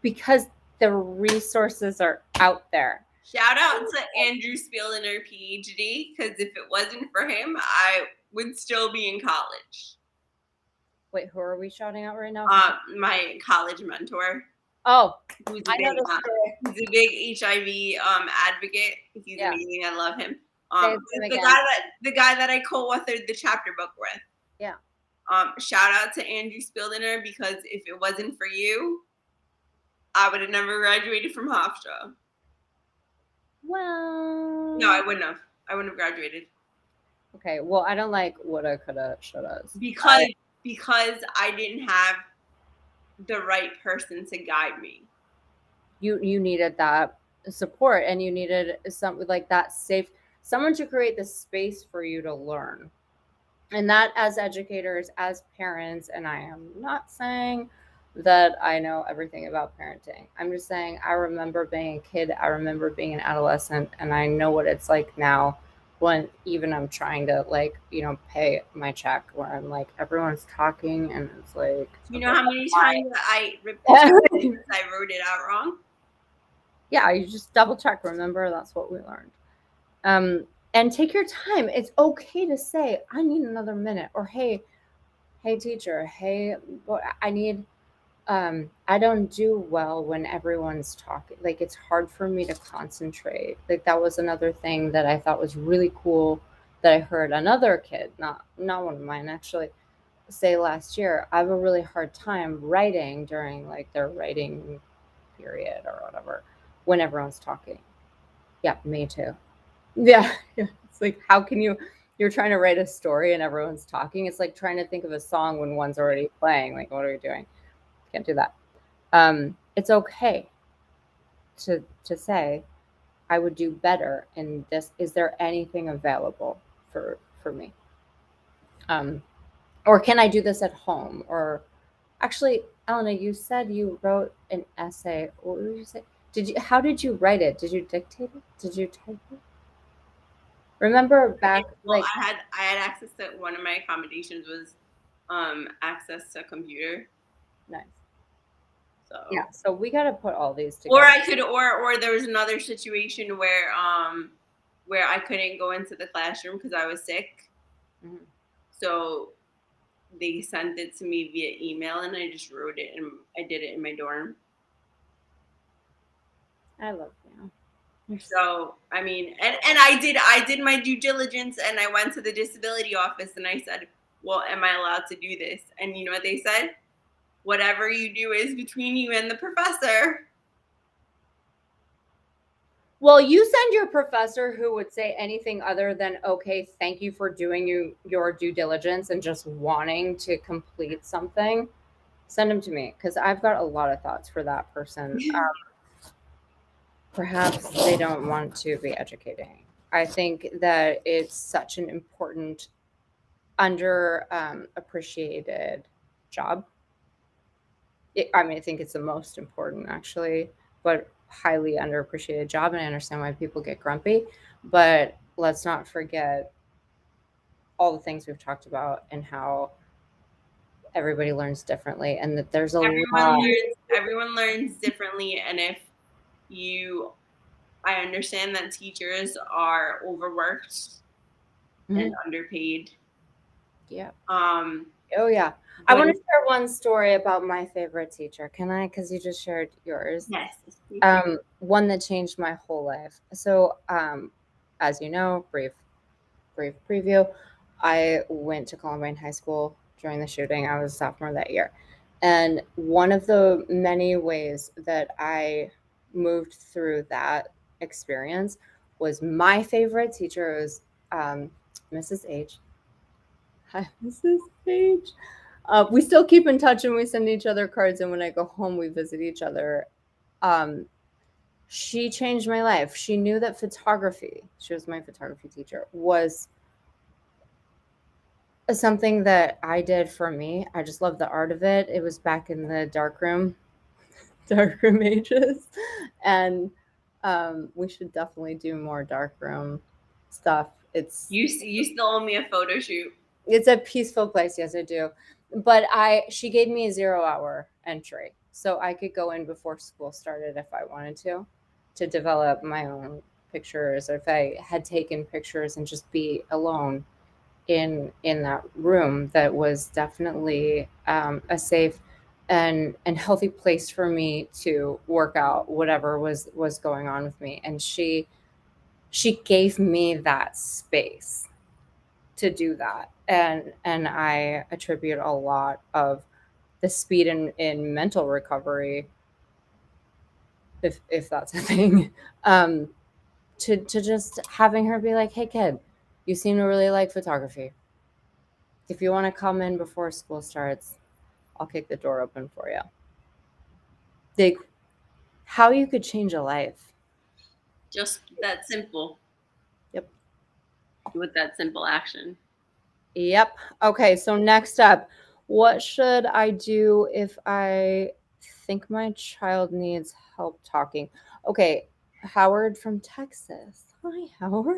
because the resources are out there. Shout out to Andrew Spieliner, PhD, because if it wasn't for him, I would still be in college. Wait, who are we shouting out right now? My college mentor. Oh, he's a big HIV advocate. He's amazing. I love him. The guy that I co-authored the chapter book with. Yeah. Shout out to Andrew Spieliner, because if it wasn't for you, I would have never graduated from Hofstra. Well, no, I wouldn't have. I wouldn't have graduated. Okay. Well, I don't like woulda, coulda, shoulda. Because I didn't have the right person to guide me. You needed that support, and you needed something like that someone to create the space for you to learn. And that, as educators, as parents, and I am not saying that I know everything about parenting. I'm just saying I remember being a kid, I remember being an adolescent, and I know what it's like now when even I'm trying to pay my check, where I'm like, everyone's talking and it's like, you know how many times I ripped the check because I wrote it out wrong? Yeah, you just double check. Remember, that's what we learned. And take your time. It's okay to say, I need another minute, or hey teacher, hey, I need I don't do well when everyone's talking. Like, it's hard for me to concentrate. Like, that was another thing that I thought was really cool that I heard another kid, not one of mine actually, say last year. I have a really hard time writing during like their writing period or whatever, when everyone's talking. Yeah, me too. Yeah. It's like, how can you're trying to write a story and everyone's talking. It's like trying to think of a song when one's already playing. Like, what are we doing? Can't do that. It's okay to say, I would do better in this. Is there anything available for me? Or can I do this at home? Or actually, Elena, you said you wrote an essay. What did you say? How did you write it? Did you dictate it? Did you type it? Remember back, well, I had access to, one of my accommodations was access to a computer. Nice. So yeah, so we got to put all these together. Or I could, or there was another situation where I couldn't go into the classroom because I was sick. Mm-hmm. So they sent it to me via email, and I just wrote it, and I did it in my dorm. I love you. So I mean, and I did my due diligence, and I went to the disability office, and I said, well, am I allowed to do this? And you know what they said? Whatever you do is between you and the professor. Well, you send your professor who would say anything other than, okay, thank you for doing your due diligence and just wanting to complete something. Send them to me, because I've got a lot of thoughts for that person. perhaps they don't want to be educating. I think that it's such an important, under appreciated job. I mean, I think it's the most important actually, but highly underappreciated job. And I understand why people get grumpy, but let's not forget all the things we've talked about and how everybody learns differently, and that there's a lot. Everyone learns differently, and if you I understand that teachers are overworked and underpaid. Yeah. Um Oh yeah. I but want to share one story about my favorite teacher. Can I? Because you just shared yours. yes, One that changed my whole life. So, as you know, brief preview. I went to Columbine High School during the shooting. I was a sophomore that year, and one of the many ways that I moved through that experience was my favorite teacher was Mrs. H. Hi, Mrs. H. We still keep in touch and we send each other cards. And when I go home, we visit each other. Um, she changed my life. She knew that photography, she was my photography teacher, was something that I did for me. I just love the art of it. It was back in the darkroom ages. And we should definitely do more darkroom stuff. you still owe me a photo shoot. It's a peaceful place. Yes, I do. But she gave me a 0-hour entry. So I could go in before school started if I wanted to develop my own pictures, or if I had taken pictures and just be alone in that room. That was definitely a safe and healthy place for me to work out whatever was going on with me. And she gave me that space to do that. And I attribute a lot of the speed in mental recovery, if that's a thing, to just having her be like, hey kid, you seem to really like photography. If you want to come in before school starts, I'll kick the door open for you. Like, how you could change a life. Just that simple. Yep. With that simple action. Yep. Okay, so next up, what should I do if I think my child needs help talking? Okay, Howard from Texas. Hi, Howard.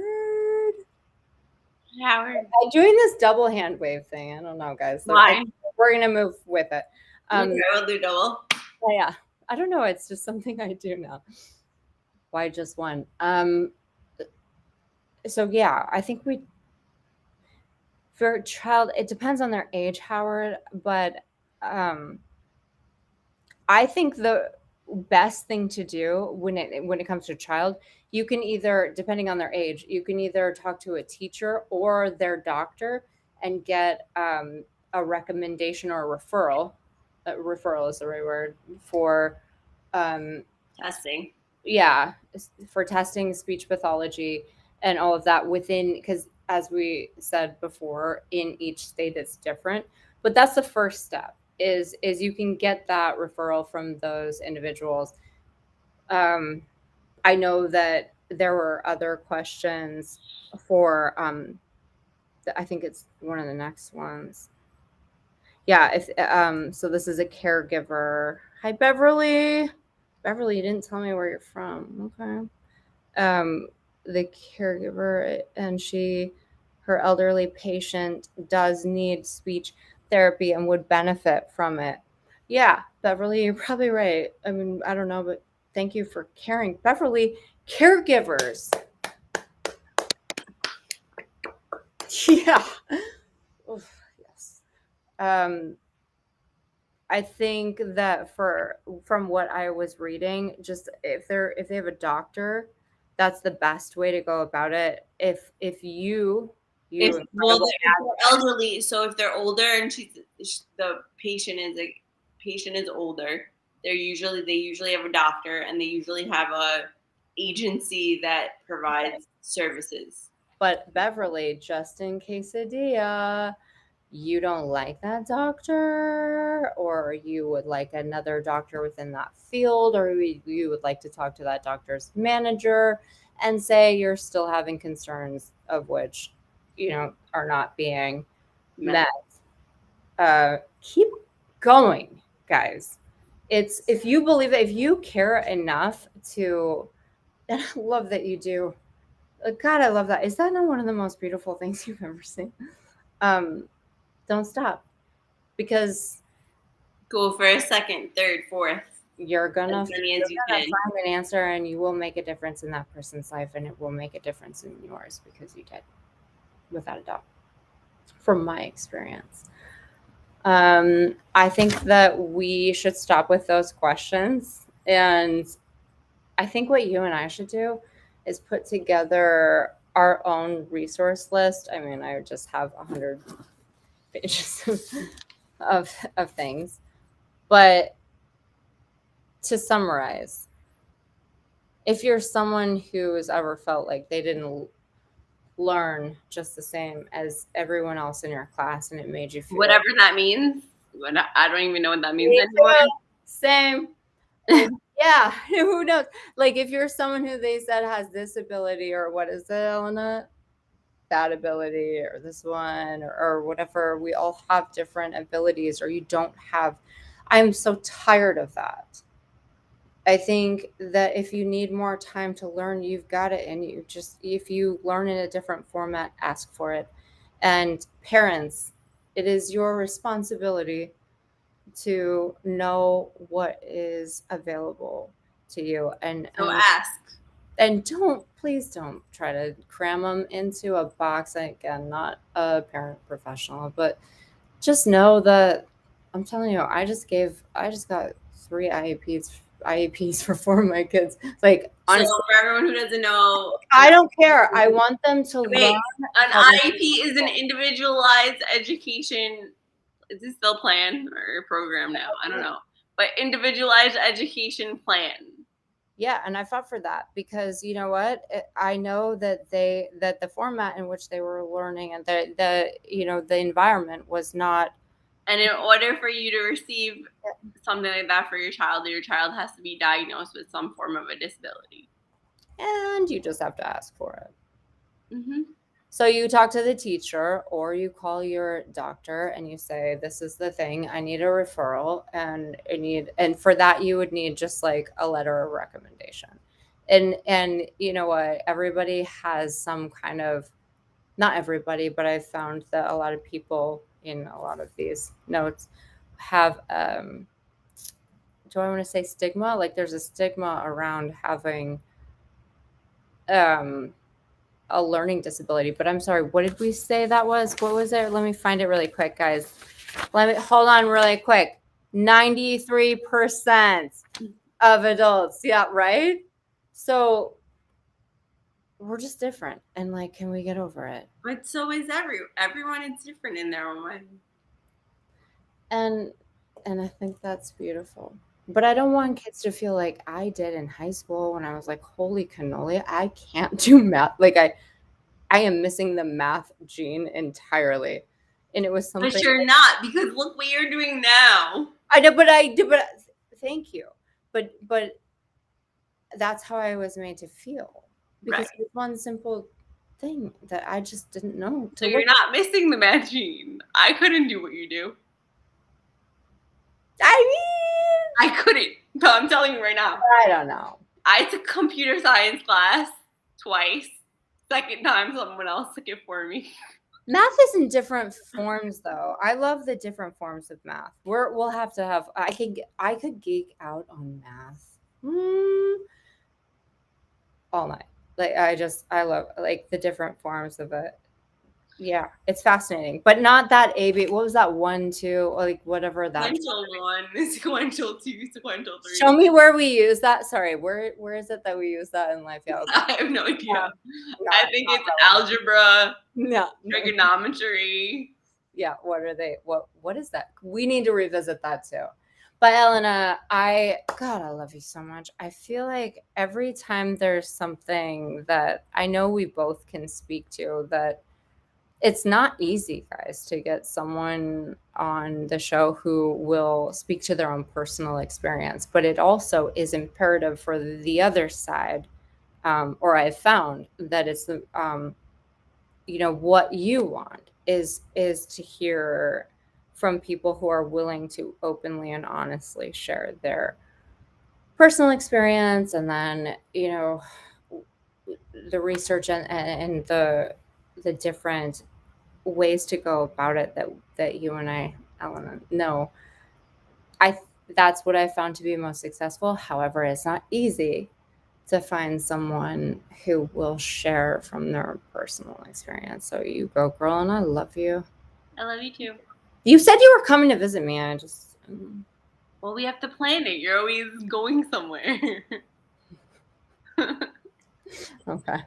Howard. I'm doing this double hand wave thing. I don't know, guys. So Why? we're gonna move with it. Okay, we'll do double. Yeah. I don't know. It's just something I do now. Why just one? So yeah, I think for a child, it depends on their age, Howard, but I think the best thing to do when it comes to a child, you can either, depending on their age, you can either talk to a teacher or their doctor and get a recommendation or a referral. Referral is the right word for testing. Yeah, for testing, speech pathology, and all of that within, because as we said before, in each state it's different. But that's the first step, is you can get that referral from those individuals. I know that there were other questions for I think it's one of the next ones. Yeah, if so this is a caregiver. Hi, Beverly. Beverly, you didn't tell me where you're from. Okay. The caregiver, and her elderly patient does need speech therapy and would benefit from it. Yeah, Beverly, you're probably right. I mean, I don't know, but thank you for caring. Beverly, caregivers. Yeah. Oof, yes. I think that from what I was reading, just if they have a doctor, that's the best way to go about it. If If they're elderly, so if they're older and the patient is older, they usually have a doctor, and they usually have a agency that provides services. But Beverly, just in quesadilla, you don't like that doctor, or you would like another doctor within that field, or you would like to talk to that doctor's manager and say you're still having concerns of which, are not being met. Keep going, guys. It's if you believe it, if you care enough to, and I love that you do. God, I love that. Is that not one of the most beautiful things you've ever seen? Don't stop, because Go for a second, third, fourth. you're gonna, As many as you can. find an answer, and you will make a difference in that person's life, and it will make a difference in yours because you did, without a doubt, from my experience. I think that we should stop with those questions, and I think what you and I should do is put together our own resource list. I mean, I just have 100 pages of things, but to summarize, if you're someone who's ever felt like they didn't learn just the same as everyone else in your class and it made you feel whatever that means. I don't even know what that means anymore. Same. Yeah, who knows? Like if you're someone who they said has this ability, or what is it, Elena? That ability, or this one, or whatever. We all have different abilities, or you don't have. I'm so tired of that. I think that if you need more time to learn, you've got it. And you just, if you learn in a different format, ask for it. And parents, it is your responsibility to know what is available to you. So ask. And please don't try to cram them into a box. Again, not a parent professional, but just know that I'm telling you, I just got 3 IEPs for 4 of my kids. Like, honestly, so for everyone who doesn't know, I don't care. I want them to learn. An IEP is an individualized education. Is this still plan or program now? I don't know. But individualized education plan. Yeah, and I fought for that because you know what? I know that the format in which they were learning and the environment was not. And in order for you to receive something like that for your child has to be diagnosed with some form of a disability. And you just have to ask for it. Mm-hmm. So you talk to the teacher, or you call your doctor and you say, this is the thing, I need a referral, and for that you would need just like a letter of recommendation. And you know what? Everybody has some kind of, not everybody, but I've found that a lot of people in a lot of these notes have, do I want to say stigma? Like there's a stigma around having, a learning disability. But I'm sorry, what did we say that was? What was it? Let me find it really quick, guys. Hold on really quick. 93% of adults. Yeah, right? So we're just different. And like, can we get over it? But so is everyone is different in their own way. And I think that's beautiful. But I don't want kids to feel like I did in high school when I was like, holy cannoli, I can't do math. Like I am missing the math gene entirely. And it was something. But you're not, because look what you're doing now. I know, but thank you. But that's how I was made to feel. Because it was one simple thing that I just didn't know. So you're not missing the math gene. I couldn't do what you do. I couldn't. No, I'm telling you right now. I don't know. I took computer science class twice. Second time someone else took it for me. Math is in different forms though. I love the different forms of math. We'll have to have, I could geek out on math all night. Like I love like the different forms of it. Yeah, it's fascinating, but not that AB. What was that 1, 2, like whatever that. Sequential 1, sequential 2, sequential 3. Show me where we use that. Sorry, where is it that we use that in life? Yeah, I have no idea. I think it's algebra. No. Trigonometry. Yeah, what are they? What is that? We need to revisit that too. But Elena, God, I love you so much. I feel like every time there's something that I know we both can speak to that it's not easy, guys, to get someone on the show who will speak to their own personal experience, but it also is imperative for the other side, or I've found that it's the what you want is to hear from people who are willing to openly and honestly share their personal experience, and then the research and the different ways to go about it that you and I, Elena, know. That's what I found to be most successful. However, it's not easy to find someone who will share from their personal experience. So you go, girl, and I love you. I love you too. You said you were coming to visit me. I just Well, we have to plan it. You're always going somewhere. Okay.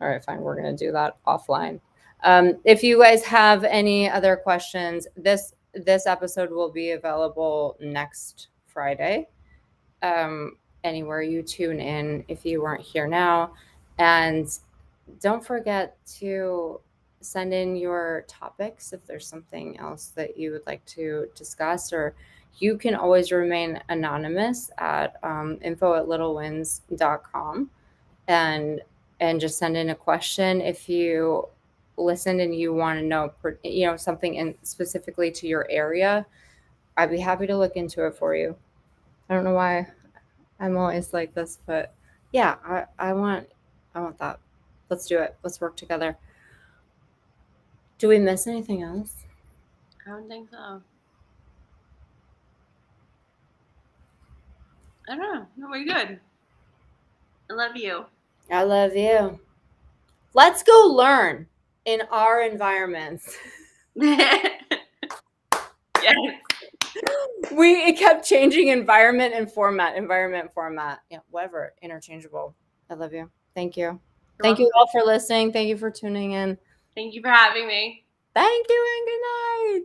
All right, fine. We're going to do that offline. If you guys have any other questions, this episode will be available next Friday. Anywhere you tune in if you weren't here now. And don't forget to send in your topics if there's something else that you would like to discuss, or you can always remain anonymous at info@littlewins.com and just send in a question if you listened and you want to know something specifically to your area. I'd be happy to look into it for you. I don't know why I'm always like this, but yeah, I want that. Let's do it. Let's work together. Do we miss anything else? I don't think so. I don't know. No, we're good. I love you. I love you. Let's go learn in our environments. Yes. It kept changing environment format. Yeah, whatever. Interchangeable. I love you. Thank you. Thank you all for listening. Thank you for tuning in. Thank you for having me. Thank you and good night.